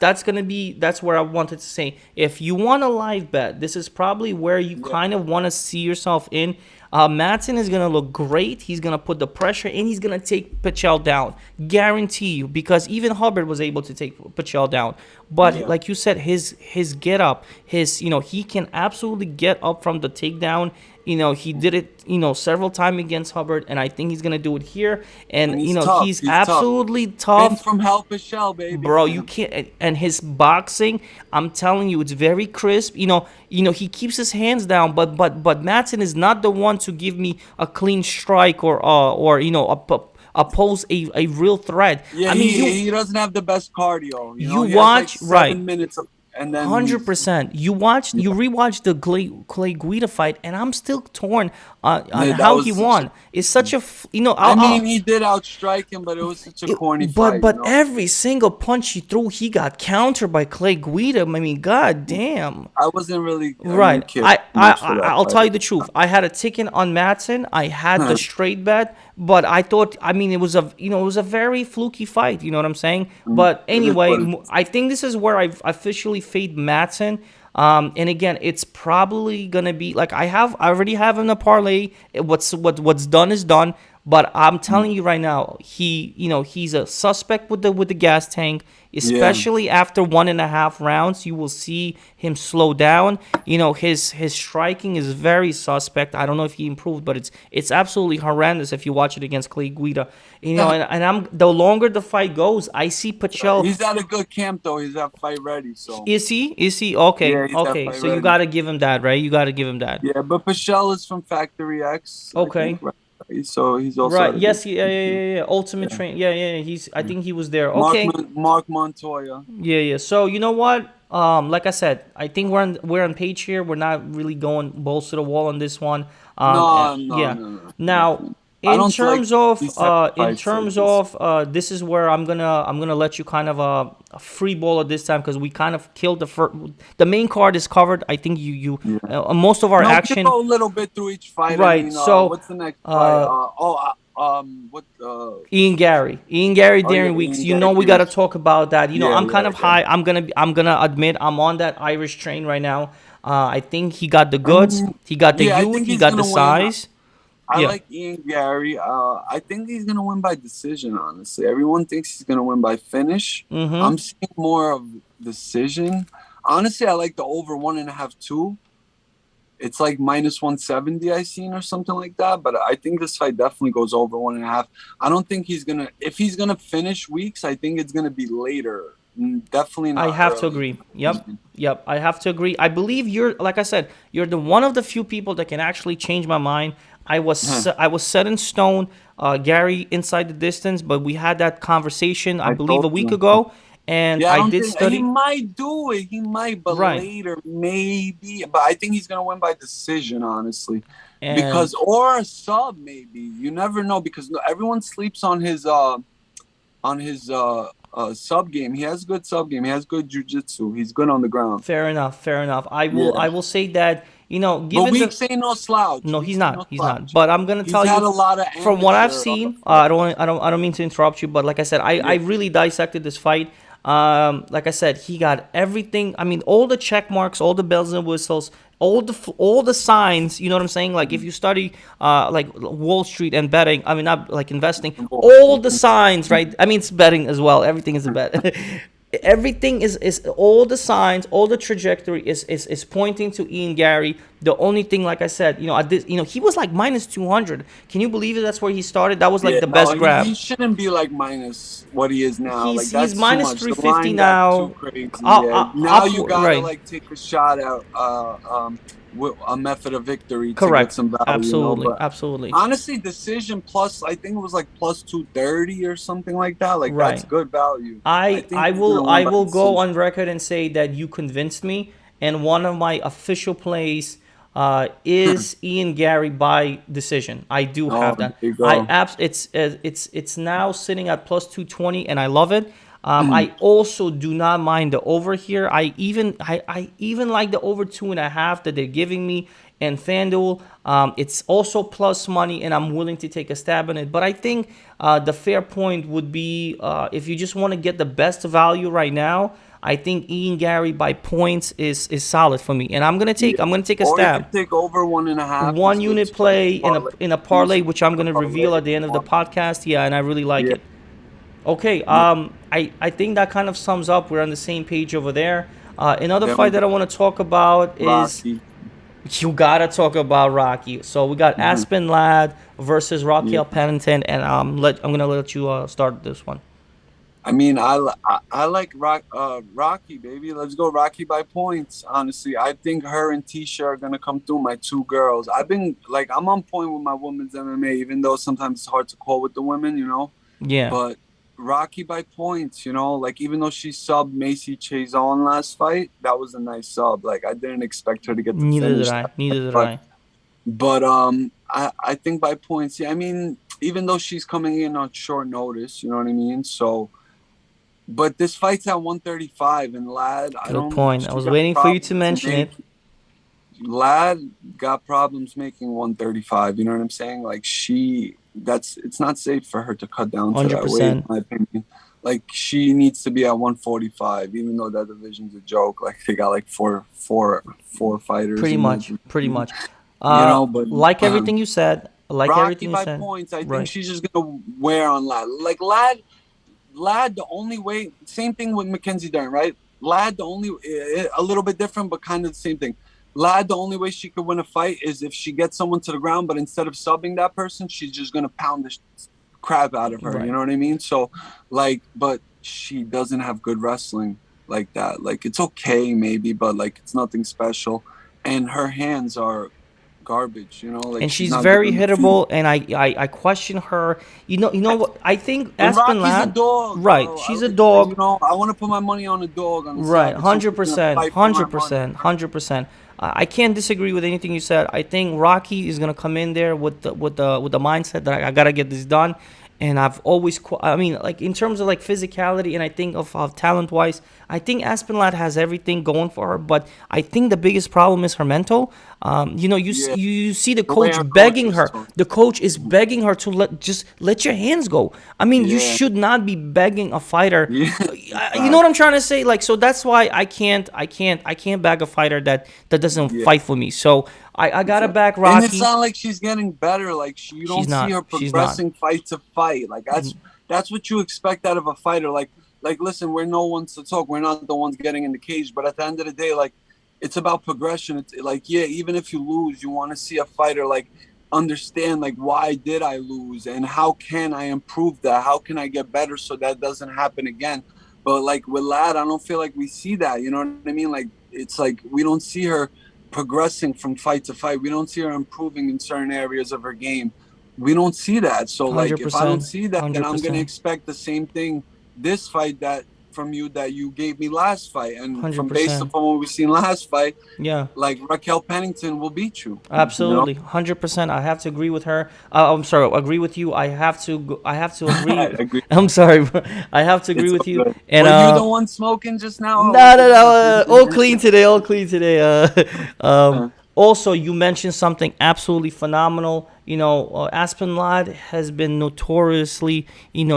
where I wanted to say. If you want a live bet, this is probably where you kind of want to see yourself in. Madsen is gonna look great. He's gonna put the pressure, and he's gonna take Pichel down. Guarantee you, because even Hubbard was able to take Pichel down. But like you said, his get up, he can absolutely get up from the takedown He did it, several times against Hubbard, and I think he's gonna do it here. And And he's tough. he's He's tough. absolutely Been tough. from hell for shell, baby. Bro, you can't. And his boxing, I'm telling you, it's very crisp. He keeps his hands down, but Madsen is not the one to give me a clean strike or oppose a real threat. Yeah, I mean, he doesn't have the best cardio. you he watch has like 7 right. minutes and then 100%. You rewatch the Clay Guida fight, and I'm still torn on that how was he such won. It's such a I mean, he did outstrike him, but it was such a corny fight. But every single punch he threw, he got countered by Clay Guida. I mean, god damn. I wasn't really Right. I'll tell you the fight. truth. I had a ticket on Madsen. I had the straight bet, but I thought, I mean, it was a very fluky fight. You know what I'm saying? But anyway, I think this is where I've officially fade Madsen. And again, it's probably gonna be like I already have in a parlay. What's done is done. But I'm telling you right now, he's a suspect with the gas tank, especially after 1.5 rounds. You will see him slow down. His striking is very suspect. I don't know if he improved, but it's absolutely horrendous if you watch it against Clay Guida. And the longer the fight goes, I see Pachel. He's at a good camp though. He's at fight ready. So Is he? Okay. Yeah, he's Okay. at fight So you ready. gotta give him that, right? You gotta give him that. Yeah, but Pachel is from Factory X. I Okay. think, right? So he's also Right. at a Yes. good Yeah. Ultimate Train. Yeah. I think he was there. Okay. Mark Montoya. Yeah. So you know what? Like I said, I think we're on page here. We're not really going balls to the wall on this one. No. Now, I in don't terms like of these type of fights this is where I'm gonna let you kind of a free ball at this time because we kind of killed the main card is covered. I think most of our action. Go a little bit through each fight. Right, I mean, so, what's the next fight? Ian Gary, Darren yeah, Weeks. Ian We Gary. got to talk about that. I'm kind of yeah. high. I'm gonna admit I'm on that Irish train right now. I think he got the goods. He got the youth. He got the size. I like Ian Gary. I think he's gonna win by decision. Honestly, everyone thinks he's gonna win by finish. I'm seeing more of decision. Honestly, I like the over 1.5 too. It's like -170 I seen or something like that. But I think this fight definitely goes over 1.5. I don't think he's gonna. If he's gonna finish Weeks, I think it's gonna be later. Definitely not. I have early. to agree. Yep. I have to agree. I believe like I said, you're the one of the few people that can actually change my mind. I was set in stone. Gary inside the distance, but we had that conversation I believe a week ago, and I did study. He might do it. He might, but later maybe. But I think he's gonna win by decision, honestly, or a sub maybe. You never know because everyone sleeps on his sub game. He has good sub game. He has good jiu-jitsu. He's good on the ground. Fair enough. I will say that. Given but Weeks ain't no slouch. No, he's not. He's not. But I'm gonna tell you, had a lot of from what I've seen, I don't mean to interrupt you, but like I said, I really dissected this fight. Like I said, he got everything. I mean, all the check marks, all the bells and whistles, all the signs. You know what I'm saying? Like if you study like Wall Street and betting, I mean not like investing, all the signs, right? I mean it's betting as well. Everything is a bet. Everything is all the signs, all the trajectory is pointing to Ian Gary. The only thing, like I said, he was like -200. Can you believe it? That's where he started. That was like the best grab. He shouldn't be like minus what he is now. He's that's minus too much. 350 now. Too crazy. Now you gotta like take a shot at with a method of victory to get some value. Absolutely, absolutely. Honestly, decision plus, I think it was like plus 230 or something like that. Like that's good value. I will go on record and say that you convinced me, and one of my official plays is Ian Gary by decision. I do have that. It's now sitting at plus 220, and I love it. I also do not mind the over here. I even like the over 2.5 that they're giving me. And FanDuel, it's also plus money, and I'm willing to take a stab on it. But I think the fair point would be if you just want to get the best value right now, I think Ian Gary by points is solid for me, and I'm gonna take a stab. Or you take over 1.5. 1 unit play in a parlay, which I'm gonna reveal at the end of the podcast. Yeah, and I really like it. Okay, I think that kind of sums up. We're on the same page over there. Another fight that I want to talk about is You gotta talk about Rocky. So we got Mhm. Aspen Ladd versus Yeah. Raquel Pennington, and I'm gonna let you start this one. I mean, I like Rocky, baby. Let's go Rocky by points. Honestly, I think her and Tisha are gonna come through. My two girls. I've been like, I'm on point with my women's MMA, even though sometimes it's hard to call with the women, Yeah, But Rocky by points, like even though she subbed Macy Chiasson last fight, that was a nice sub. Like I didn't expect her to get the neither did finish I. that fight, Neither did but I. I think by points. Yeah, I mean, even though she's coming in on short notice, you know what I mean. So, but this fight's at 135, and Lad, I Good don't. point. I She was got waiting for you to problems mention it. making. Lad got problems making 135. You know what I'm saying? Like it's not safe for her to cut down to Hundred that weight, in percent. my opinion. Like she needs to be at 145, even though that division's a joke. Like they got like four fighters Pretty in that much. Pretty division, much. Uh, but like everything you said. Like Rocky everything you by said. points. I think Right. she's just gonna wear on Lad. Like Lad, the only way. Same thing with Mackenzie Dern, right? Lad, the only a little bit different, but kind of the same thing. Lad, the only way she could win a fight is if she gets someone to the ground, but instead of subbing that person, she's just gonna pound the crap out of her. You Right. know what I mean? So, like, but she doesn't have good wrestling like that. Like, it's okay maybe, but like, it's nothing special. And her hands are garbage. Like And she's she's not good very on the feet. hittable, and I question her. You know what? I think And Aspen Rocky's a Ladd, dog, right? bro. She's a dog, I want to put my money on a dog on the right? Sabbath. Hundred Someone's gonna percent, fight for my hundred money. percent, 100%. I can't disagree with anything you said. I think Rocky is gonna come in there with the mindset that I gotta get this done. And I've always, I mean, like in terms of like physicality, and I think of talent wise, I think Aspen Ladd has everything going for her. But I think the biggest problem is her mental. Yeah, You see the the way coach our begging coaches her. talk. The coach is begging her to let your hands go. I mean, you Yeah, should not be begging a fighter. yeah, You know fact. what I'm trying to say? Like, so that's why I can't back a fighter that doesn't Yeah. fight for me. So I gotta back And it's Rocky. not like she's getting better. Like you She's don't see not. her She's not. progressing fight to fight. Like that's what you expect out of a fighter. Like listen, we're no ones to talk. We're not the ones getting in the cage. But at the end of the day, like it's about progression. It's like yeah, even if you lose, you want to see a fighter like understand like why did I lose and how can I improve that? How can I get better so that doesn't happen again? But like with Lad, I don't feel like we see that. You know what I mean? Like it's like we don't see her progressing from fight to fight. We don't see her improving in certain areas of her game. We don't see that. So like Hundred if I don't percent. see that, then Hundred I'm gonna percent. expect the same thing this fight that from you that you gave me last fight. And Hundred from based percent. upon what we've seen last fight, Yeah. like Raquel Pennington will beat you. Absolutely, 100%. I have to agree with her. I'm sorry, agree with you. I have to I agree. agree. I'm sorry, bro. I have to agree It's with all you. good. And Were you the one smoking just now? Or no, was no, it no. All me? clean today. All clean today. Also, you mentioned something absolutely phenomenal. Aspen Ladd has been notoriously,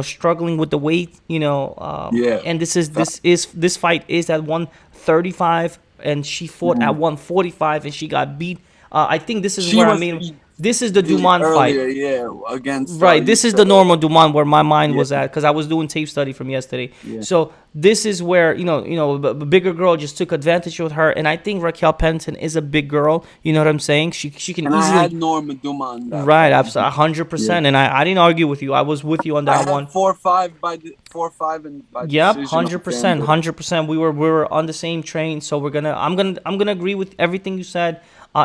struggling with the weight. Yeah. And this fight is at 135, and she fought at Mhm. 145, and she got beat. I think this is She where I was mean. This is the Dumont fight. earlier, yeah, against Right. you This is the said, normal Dumont where my mind yeah, was at because I was doing tape study from yesterday. yeah. So this is where a bigger girl just took advantage of her, and I think Raquel Pennington is a big girl. You know what I'm saying? She can And I had easily. Norma Duman that Right. fight. Absolutely. a hundred Yeah. percent. And I didn't argue with you. I was with you on I that had one. 4-5 and by Yep, decision on 100%, FanDuel. 100%. We were on the same train, so I'm gonna agree with everything you said.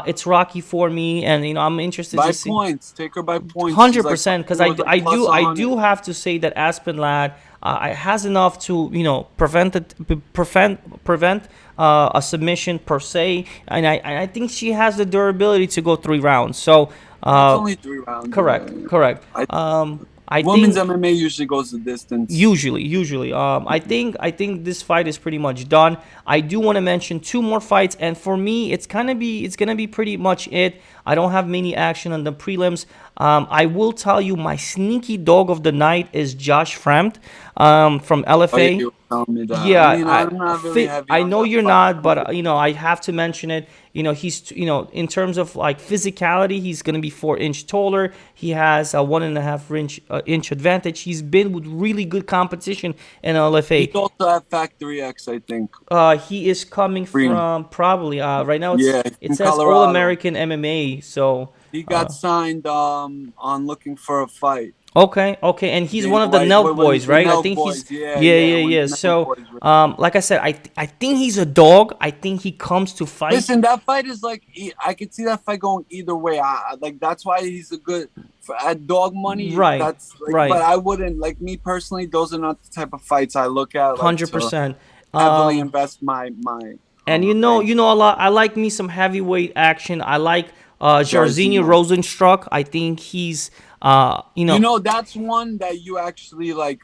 It's Rocky for me, and I'm interested to By see. points. Take her by points. She's Hundred like percent, because she was like plus I 100. do have to say that Aspen Ladd has enough to prevent a submission per se, and I think she has the durability to go 3 rounds. So It's only 3 rounds. correct, correct. I I Women's think MMA usually goes the distance. usually, I think this fight is pretty much done. I do want to mention two more fights, and for me, it's gonna be pretty much it. I don't have many action on the prelims. I will tell you my sneaky dog of the night is Josh Fremd from Oh yeah, LFA. you were telling me that. I Yeah, mean, I'm not really heavy I on know that you're fight. not, but I have to mention it. He's in terms of like physicality, he's gonna be 4 inch taller. He has a 1.5 inch advantage. He's been with really good competition in He's LFA. also at Factory X, I think. He is coming Green. from probably right now Yeah, it from says All Colorado. American MMA. So He got signed on looking for a fight. okay, and he's Dana one of the White, Nelk when boys, the right? I Nelk think he's boys, yeah, yeah, yeah, yeah, when yeah. the Nelk So, boys were. like I said, I think he's a dog. I think he comes to fight. Listen, that fight is like I could see that fight going either way. Like that's why he's a good at dog money. Right, That's like, but right, I wouldn't like me personally. Those are not the type of fights I look at like to 100%. heavily invest my And bank. a lot. I like me some heavyweight action. I like Jairzinho Jairzinho. Rosenstruck. I think he's You know, that's one that you actually like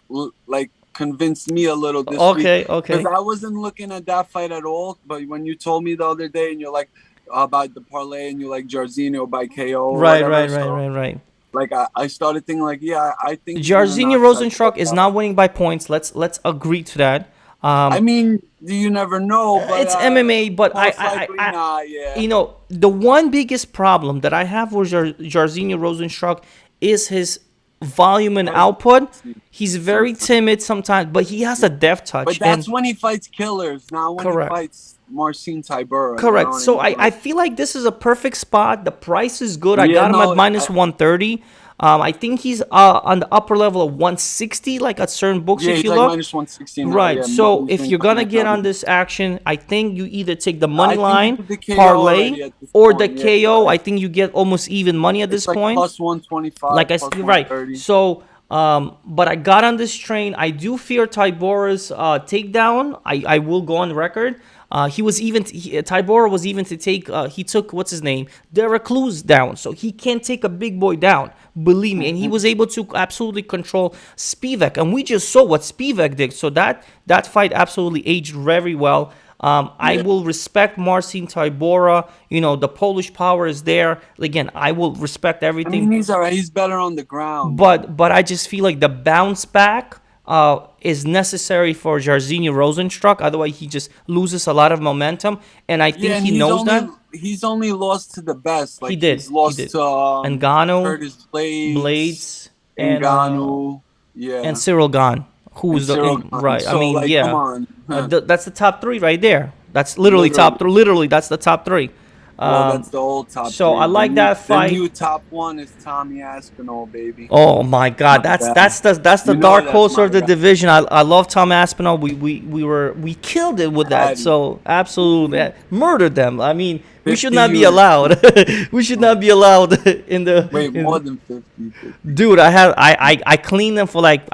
convinced me a little this week okay, because okay. I wasn't looking at that fight at all. But when you told me the other day and you're like about the parlay and you like Jairzinho by KO or Right, whatever, right, right, so right, right. like I started thinking like, yeah, I think he's gonna Jairzinho knock Rosenstruck is Tybura out. not winning by points. Let's agree to that. I mean, you never know, but It's MMA, but most likely not. Yeah, the one biggest problem that I have with Jairzinho Rosenstruck is his volume and output. He's very sometimes. timid sometimes, but he has a death touch. But And that's when he fights killers, not when he correct. fights Marcin Tybura. You know Correct. what I So mean? I Like, feel like this is a perfect spot. The price is good. I yeah, got him at no, minus 130. I think he's on the upper level of 160, like at certain books yeah, if he's you like look. minus 160 now. Right. Yeah, So he's if been you're gonna coming get on down. this action, I think you either take the money I think you line, did the KO parlay, already at this or the point. Yeah, you're KO. right. I think you get almost even money at this It's like point. plus 125, Like I plus said, right. 130. So, but I got on this train. I do fear Tybora's takedown. I will go on record. He was even Tybora was even to take. He took what's his name, Derek Lewis down. So he can't take a big boy down. Believe me, and he was able to absolutely control Spivak, and we just saw what Spivak did. So that fight absolutely aged very well. I Yeah. will respect Marcin Tybura. The Polish power is there. Again, I will respect I mean, everything, he's all right. He's better on the ground, though. but I just feel like the bounce back is necessary for Jairzinho Rosenstruck. Otherwise, he just loses a lot of momentum, and I Yeah, think and he knows that. he's only lost to the best. He Like did. he's He lost did. to Ngannou, Curtis Blades, Blades, and yeah, Cyril Gahn, and who's Cyril Gane. right. I So mean, like, come yeah, on, that's the top three right there. That's literally top literally. three. Literally, that's the top three. Well, that's the old top So I three. like that The fight. new top one is Tommy Aspinall, baby. Oh my God, that's Yeah. the You know dark that's horse my of the guy. division. I love Tom Aspinall. We killed it with that. Patty. So absolutely murdered them. I mean, we should 50 not be units. allowed. We should not be allowed in the. Wait, more than 50. Dude, I cleaned them for like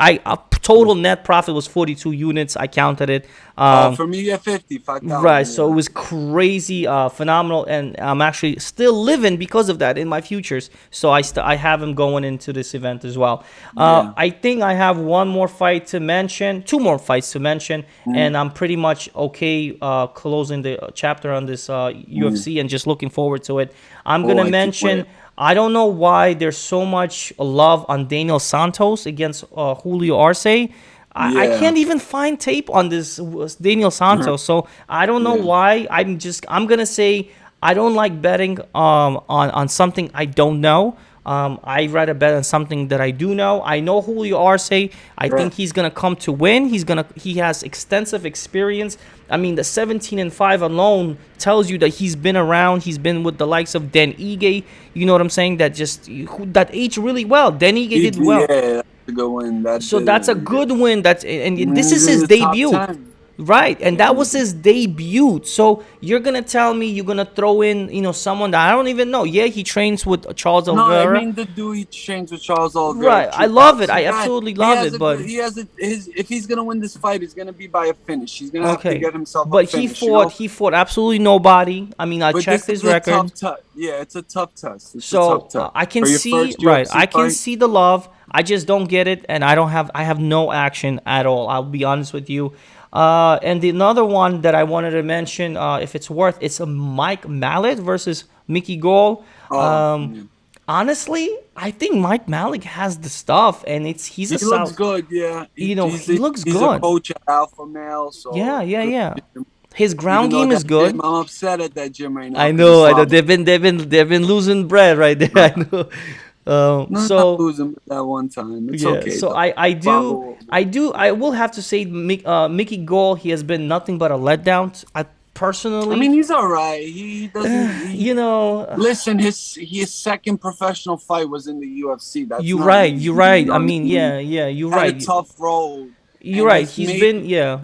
total net profit was 42 units. I counted it. For me, yeah, 50, 5,000. Right, so Yeah. it was crazy, phenomenal, and I'm actually still living because of that in my futures. So I have him going into this event as well. Yeah. I think I have one more fight to mention, two more fights to mention, and I'm pretty much okay closing the chapter on this UFC and just looking forward to it. I'm Oh, gonna I can't mention. wait. I don't know why there's so much love on Daniel Santos against Julio Arce. I Yeah. can't even find tape on this Daniel Santos, so I don't know Yeah. why. I'm gonna say I don't like betting on something I don't know. I rather bet on something that I do know. I know Julio Arce. I think he's gonna come to win. He has extensive experience. I mean, the 17-5 alone tells you that he's been around. He's been with the likes of Dan Ige. You know what I'm saying? That aged really well. Dan Ige did well. Yeah, that's a good win. So that's a good win. And this is He's in his the top debut. 10. Right, and Yeah. that was his debut. So you're gonna tell me you're gonna throw in, someone that I don't even know. Yeah, he trains with Charles No, I Oliveira. mean the dude he trains with Charles Oliveira. Right, I love it. I absolutely love it. But If he's gonna win this fight, it's gonna be by a finish. He's gonna have to okay, get himself but a finish. he fought absolutely nobody. I mean, I But checked this his is a record. yeah, it's a tough test. It's a So tough test. I can For your see first right. UFC I can fight, see the love. I just don't get it, and I have no action at all. I'll be honest with you. And the another one that I wanted to mention, if it's worth, it's a Mike Mallet versus Mickey Gall. Oh, yeah. Honestly, I think Mike Malik has the stuff, and he's He a looks solid. good. Yeah, He looks he's a good. coach at Alpha Male, Yeah, so yeah, good yeah. for him. His ground Even though game is that gym, good. I'm upset at that gym right now I because of know, I know. Slava. They've been losing bread right there. I know. No, not So losing that one time. It's yeah, okay so though. I Slava, I will have to say Mickey Gall, he has been nothing but a letdown. I I personally, mean, he's all right. He doesn't. you know, Listen. His second professional fight was in the UFC. That's you're not right, easy. you're You right. know I what mean, I mean? yeah, yeah, you're Had a right. tough road You're and right. has made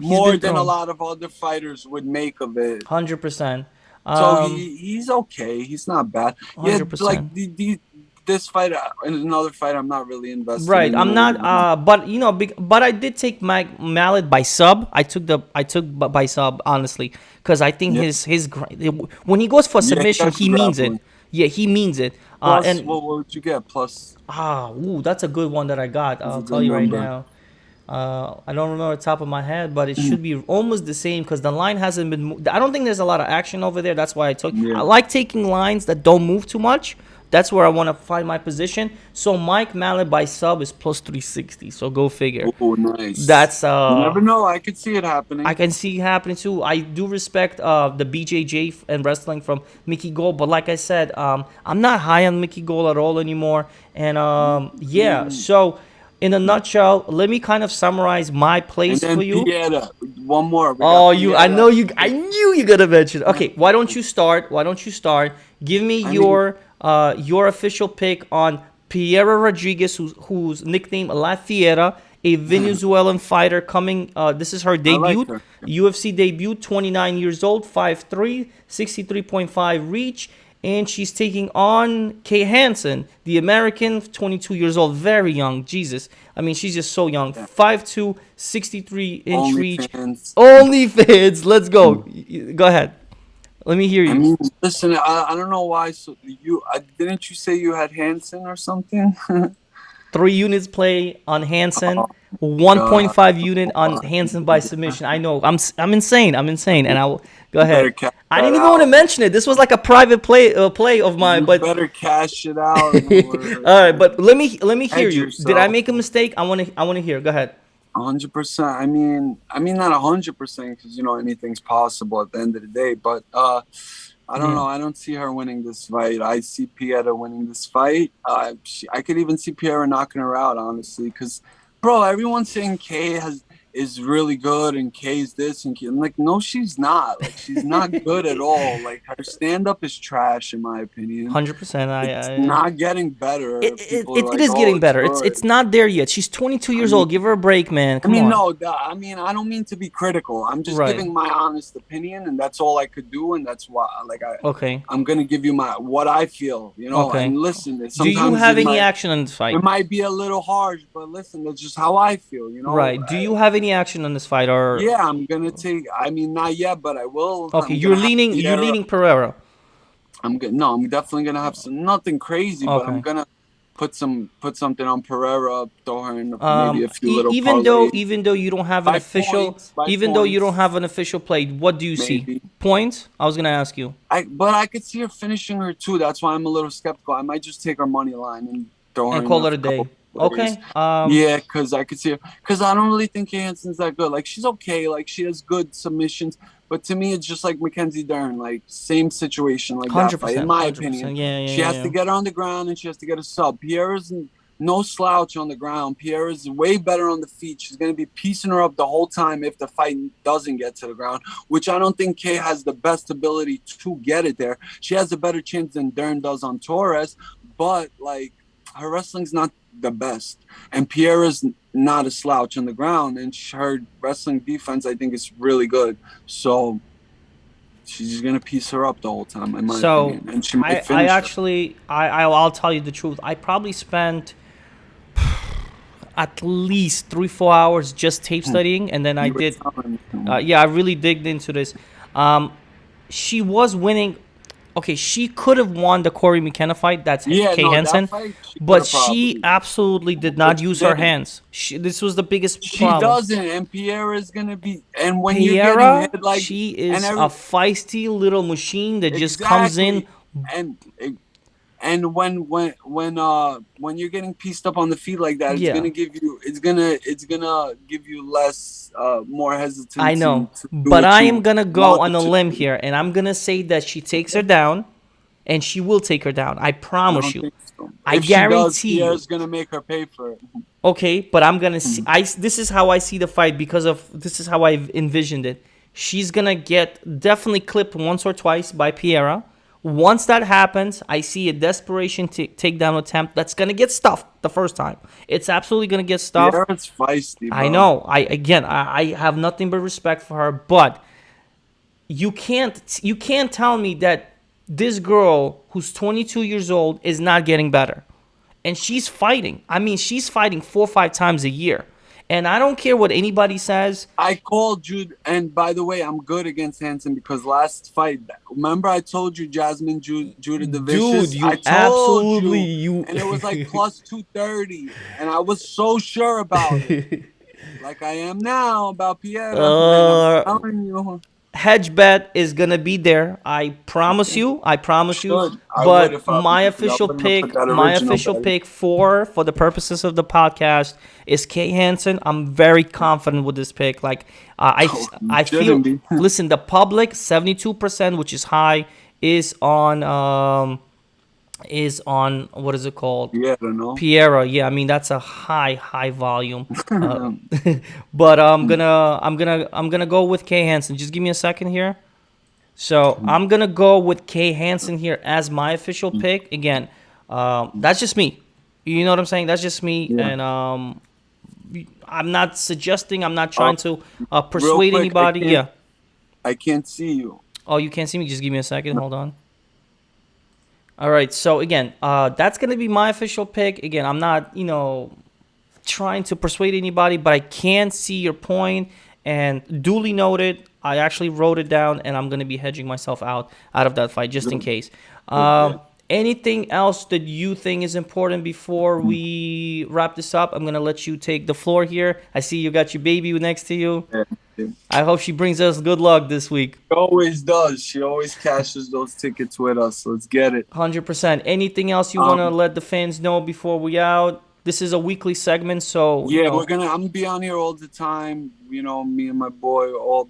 He's more been than a thrown. lot of other fighters would make of it. 100%. So Um, he's okay. He's not bad. Yeah, like 100%. this fight and another fight, I'm not really invested Right. in. You I'm know what not. I mean? But but I did take Mike Mallet by sub. I took by sub honestly because I think Yeah, when he goes for yeah. He submission, got he good means it. grappling. Yeah, he means it. Plus, And what would you get? Plus, ooh, that's a good one that I got. is a I'll good tell you right number. now. I don't remember the top of my head, but it should be almost the same because the line hasn't been. I don't think there's a lot of action over there. That's why I took. I Yeah. like taking lines that don't move too much. That's where I want to find my position. So Mike Mallet by sub is plus 360. So go figure. Oh, nice. That's You never know. I could see it I happening. can see happening too. I do respect the BJJ and wrestling from Mickey Gold, but like I said, I'm not high on Mickey Gold at all anymore. And yeah, Mm. so in a nutshell, let me kind of summarize my And place for then you. Pieta. One more. We got Oh, Pieta. I knew you gonna mention. Okay, why don't you start? Why don't you start? Give me I mean, your official pick on Piera Rodriguez, whose nickname La Fiera, a Venezuelan fighter coming. This is her I like debut, her. UFC debut. 29 years old, 5'3", 63.5 reach. And she's taking on Kay Hansen, the American, 22 years old, very young. Jesus. I mean, she's just so young. Yeah. 5'2", 63-inch reach. OnlyFans. OnlyFans. Let's go. Go ahead. Let me hear I you. mean, listen, I don't know why. So didn't you say you had Hanson or something? 3 units play on Hansen. Oh, God. 1.5 unit on Hansen by submission. I know. I'm insane. I'm insane. And go You better ahead. cash I that didn't even want to out. mention it. This was like a private play of mine. You But better cash it out in order all right. to But let me hear hedge you. Did I yourself. make a mistake? I want to hear. Go ahead. 100%. I mean, not 100% because anything's possible at the end of the day. But I don't Yeah. know. I don't see her winning this fight. I see Pieta winning this fight. I could even see Piera knocking her out, honestly. Because, bro, everyone's saying is really good and Kay's this and Kay. I'm like, no, she's not. Like, she's not good at all. Like, her stand up is trash, in my opinion. 100%. It's not getting better. People are It like, is oh, getting it's better. good. It's not there yet. She's 22 I years mean, old. Give her a break, man. I Come mean, on. no, I mean, I don't mean to be critical. I'm just Right. giving my honest opinion, and that's all I could do, and that's why, like, Okay. I'm gonna give you what I feel, Okay. And listen, Do you sometimes have any action on this fight? it might be a little harsh, but listen, that's just how I feel. Right. Do you have any action on this fight or Yeah, I'm gonna take. I mean, not yet, but I will. okay, I'm gonna have you're Sierra. leaning Pereira. I'm gonna no, I'm definitely gonna have nothing crazy, but I'm Okay. gonna put something on Pereira, throw her in maybe a few little Even though you don't have an by official points, by even though you don't points, have an official play, what do you see? maybe. Points? I was going to ask you. But I could see her finishing her too. That's why I'm a little skeptical. I might just take her money line and throw her And in call a it a couple day. plays. Okay. Yeah, because I could see her. Because I don't really think Hansen's that good. Like, she's okay. Like, she has good submissions. But to me, it's just like Mackenzie Dern. Like, same situation like that fight, in 100%. my 100%. opinion. Yeah, She yeah, has yeah. to get her on the ground and she has to get a sub. Pierre's no slouch on the ground. Pierre is way better on the feet. She's going to be piecing her up the whole time if the fight doesn't get to the ground, which I don't think Kay has the best ability to get it there. She has a better chance than Dern does on Torres, but like her wrestling's not the best. And Pierre is not a slouch on the ground, and her wrestling defense, I think, is really good. So she's just going to piece her up the whole time, in my opinion. And she might I finish her. actually I'll tell you the truth. I probably spent at least 3-4 hours just tape studying, and then I You were did. telling me. Yeah, I really digged into this. She was winning. Okay, she could have won the Corey McKenna fight. That's Yeah, Kay no, Hansen, that fight she could but have she probably. absolutely did But not she use her didn't. hands. This was the biggest She problem. doesn't, and Pierre is gonna be. And when you're getting Piera, hit like, she and is a every feisty little machine that just comes in. exactly, and And when you're getting pieced up on the feet like that, Yeah, it's gonna give you less more I hesitancy know. to do But what I you am going to go want on a to limb do. here, and I'm going to say that she takes her down, and she will take her down. I I promise don't you. think so. I If she does, guarantee you. Pierre's gonna make her pay for it. Okay, but I'm gonna see. This is how I see the fight because of this is how I've envisioned it. She's gonna get definitely clipped once or twice by Piera. Once that happens, I see a desperation takedown attempt that's gonna get stuffed the first time. It's absolutely gonna get stuffed. Pierre's feisty, I bro. know. I have nothing but respect for her, but you can't tell me that this girl who's 22 years old is not getting better. And she's fighting. I mean, she's fighting 4 or 5 times a year. And I don't care what anybody says. I called Jude, and by the way, I'm good against Hanson because last fight, remember I told you Jasmine Judah the Dude, Vicious? I you told absolutely you, you and it was like plus 230, and I was so sure about it, like I am now about Piera, and I'm uh telling you, hedge bet is gonna be there. I promise you. I promise you. should I would But if I was you. I wouldn't have put that My original official bet. pick for the purposes of the podcast is Kay Hansen. I'm very confident with this pick. Like You I feel. shouldn't be. Listen, the public 72%, which is high, is on what is it called? Yeah, I don't know. Piera, yeah, I mean that's a high volume. But I'm gonna go with Kay Hansen. Just give me a second here. So I'm gonna go with Kay Hansen here as my official pick. Again, that's just me. You know what I'm saying? That's just me, Yeah. and I'm not suggesting. I'm not Uh, trying to real persuade quick, anybody. Yeah. I can't see you. Oh, you can't see me. Just give me a second. Hold on. All right. So again, that's gonna be my official pick. Again, I'm not, trying to persuade anybody, but I can see your point and duly noted. I actually wrote it down, and I'm gonna be hedging myself out of that fight just in Good, case. good. Anything else that you think is important before we wrap this up? I'm gonna let you take the floor here. I see you got your baby next to you. Yeah. She I hope she brings us good luck this week. always does. She always cashes those tickets with us. Let's get it. 100%. Anything else you want to Um, let the fans know before we out? This is a weekly segment, so yeah, I'm gonna be on here all the time. You know, me and my boy,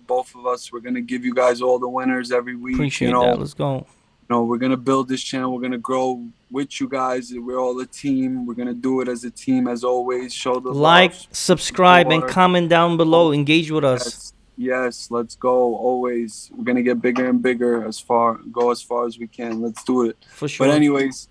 both of us, we're gonna give you guys all the winners every week. appreciate that. Let's go. We're gonna build this channel. We're gonna grow with you guys. We're all a team. We're gonna do it as a team, as always. Show the Like, love, subscribe, and support. comment down below. Engage with us. Yes, yes. Let's go. Always. We're gonna get bigger and bigger. Go as far as we can. Let's do it. For But sure. anyways,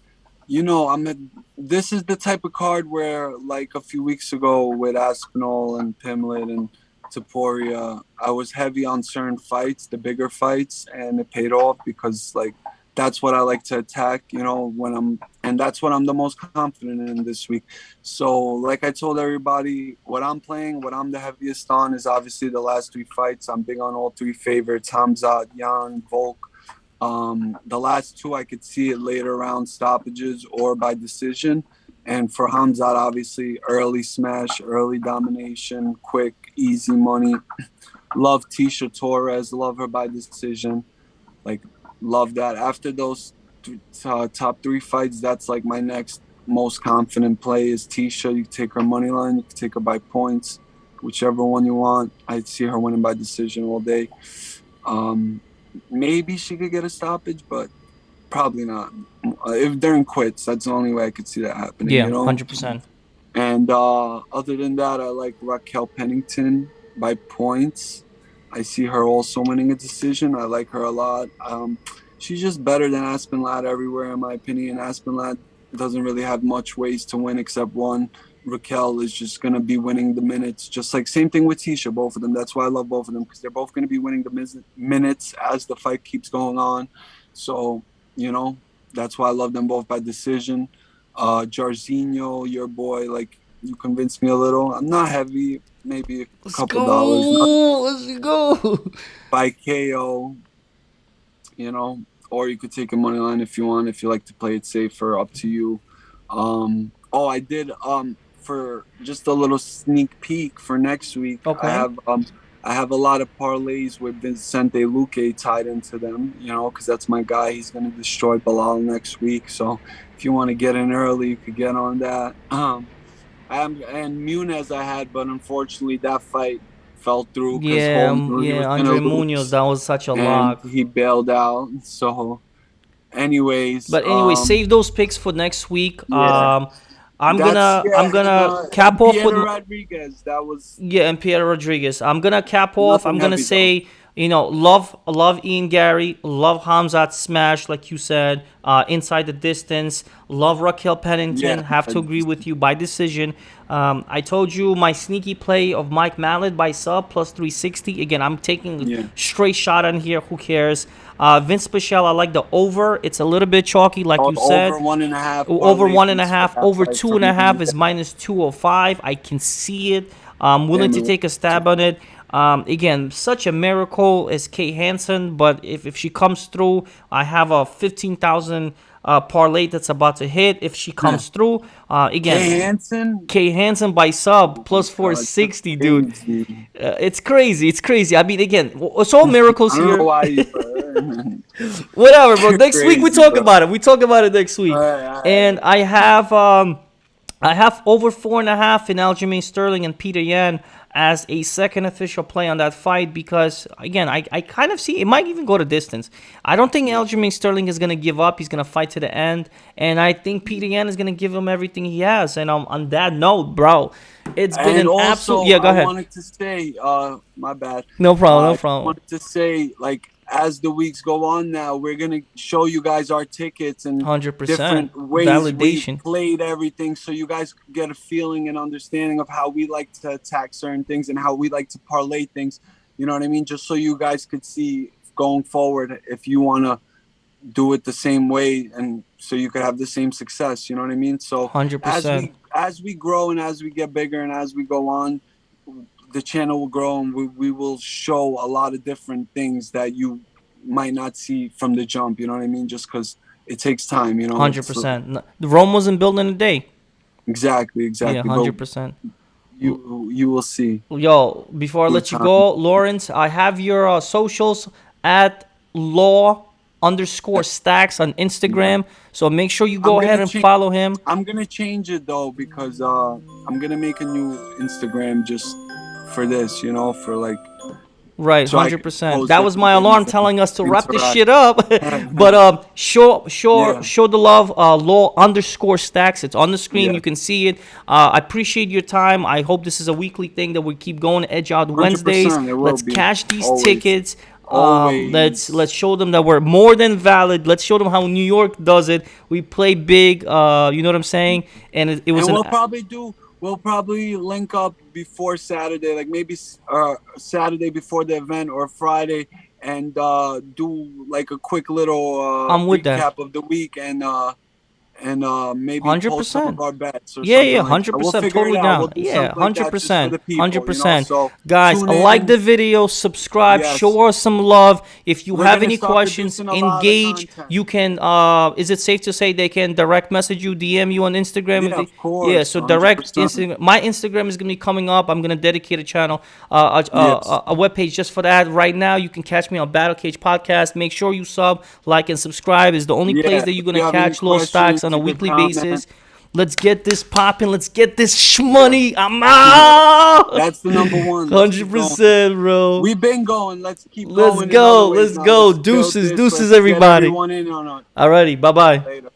this is the type of card where, like a few weeks ago with Aspinall and Pimlet and Taporia, I was heavy on certain fights, the bigger fights, and it paid off because like that's what I like to attack, and that's what I'm the most confident in this week. So, like I told everybody, what I'm playing, what I'm the heaviest on is obviously the last three fights. I'm big on all three favorites: Hamzat, Jan, Volk. The last two, I could see it later round stoppages or by decision. And for Hamzat, obviously, early smash, early domination, quick, easy money. Love Tisha Torres, love her by decision. Like, love that. After those top three fights, that's like my next most confident play is Tisha. You can take her money line, you can take her by points, whichever one you want. I see her winning by decision all day. Maybe she could get a stoppage, but probably not. If during quits, that's the only way I could see that happening. Yeah, 100%. And other than that, I like Raquel Pennington by points. I see her also winning a decision. I like her a lot. She's just better than Aspen Ladd everywhere, in my opinion. Aspen Ladd doesn't really have much ways to win except one. Raquel is just going to be winning the minutes, just like same thing with Tisha, both of them. That's why I love both of them, because they're both going to be winning the minutes as the fight keeps going on. So, that's why I love them both by decision. Jarzinho, your boy, like you convinced me a little. I'm not heavy, maybe a Let's couple dollars. go. Let's go. By KO, or you could take a money line if you want. If you like to play it safer, up to you. I did for just a little sneak peek for next week. I Okay. have I have a lot of parlays with Vicente Luque tied into them, because that's my guy. He's going to destroy Bilal next week. So if you want to get in early, you could get on that. And Muniz I had, but unfortunately that fight fell through because he was going Andre to Munoz, lose, that was such a and lock. he bailed out. So, anyways, But anyway, save those picks for next week. yeah. I'm That's gonna yeah, cap and off with Pietro Rodriguez. That was and Pierre Rodriguez. I'm gonna cap off. I'm nothing gonna heavy though. say, love Ian Gary, love Hamzat Smash, like you said, inside the distance. Love Raquel Pennington. Yeah, Have to agree with you by decision. I told you my sneaky play of Mike Mallet by sub plus 360. Again, I'm taking a straight shot on here. Who cares? Vince Pichel, I like the over. It's a little bit chalky, like you said. Over 1.5. Over 1.5. Over 2.5 is minus 205. I can see it. I'm willing to take a stab on it. Again, such a miracle is Kay Hansen, but if she comes through, I have a 15,000 parlay that's about to hit. If she comes through, again, Kay Hansen by sub plus 460, dude. It's crazy. It's crazy. I mean, again, it's all miracles here. Whatever, bro. Next week we talk about it. We talk about it next week. And I have over 4.5 in Aljamain Sterling and Peter Yan as a second official play on that fight because, again, I kind of see it might even go to distance. I don't think Aljamain Sterling is going to give up. He's going to fight to the end. And I think Peter Yan is going to give him everything he has. And on that note, bro, it's been an absolute... Yeah, go ahead. I wanted to say, my bad. No problem. I wanted to say, as the weeks go on now, we're going to show you guys our tickets and 100% different ways validation. we played everything so you guys get a feeling and understanding of how we like to attack certain things and how we like to parlay things. You know what I mean? Just so you guys could see going forward if you want to do it the same way and so you could have the same success. You know what I mean? So 100%. As we grow and as we get bigger and as we go on, the channel will grow and we will show a lot of different things that you might not see from the jump. You know what I mean? Just because it takes time, 100%. The Rome wasn't built in a day. Exactly. Yeah, 100%. You will see. Yo, before I let you go, Lawrence, I have your socials at law_stacks on Instagram. So make sure you go ahead and follow him. I'm going to change it, though, because I'm going to make a new Instagram just for this, for Right, 100%. That was my alarm telling us to wrap this shit up. But show the love. Law_stacks. It's on the screen. Yeah. You can see it. I appreciate your time. I hope this is a weekly thing that we keep going. Edge Out Wednesdays. Let's cash these tickets. Let's show them that we're more than valid. Let's show them how New York does it. We play big. You know what I'm saying? And it was. And we'll probably link up before Saturday, like maybe Saturday before the event or Friday, and do like a quick little recap of the week and maybe 100%. Post some of our bets. Or 100%. Totally down. 100%. 100%. So guys, like the video, subscribe, show us some love. If you have any questions, engage. You can. Is it safe to say they can direct message you, DM you on Instagram? Yeah, of course. Yeah, so direct Instagram. My Instagram is gonna be coming up. I'm gonna dedicate a channel, a webpage just for that. Right now, you can catch me on Battle Cage Podcast. Make sure you sub, like, and subscribe. Is the only place that you're gonna catch low stacks on a weekly basis. Let's get this popping. Let's get this shmoney. I'm out. That's the number one. 100%, bro. We've been going. Let's keep going. Let's go. Deuces, everybody. Alrighty. Bye-bye. Later.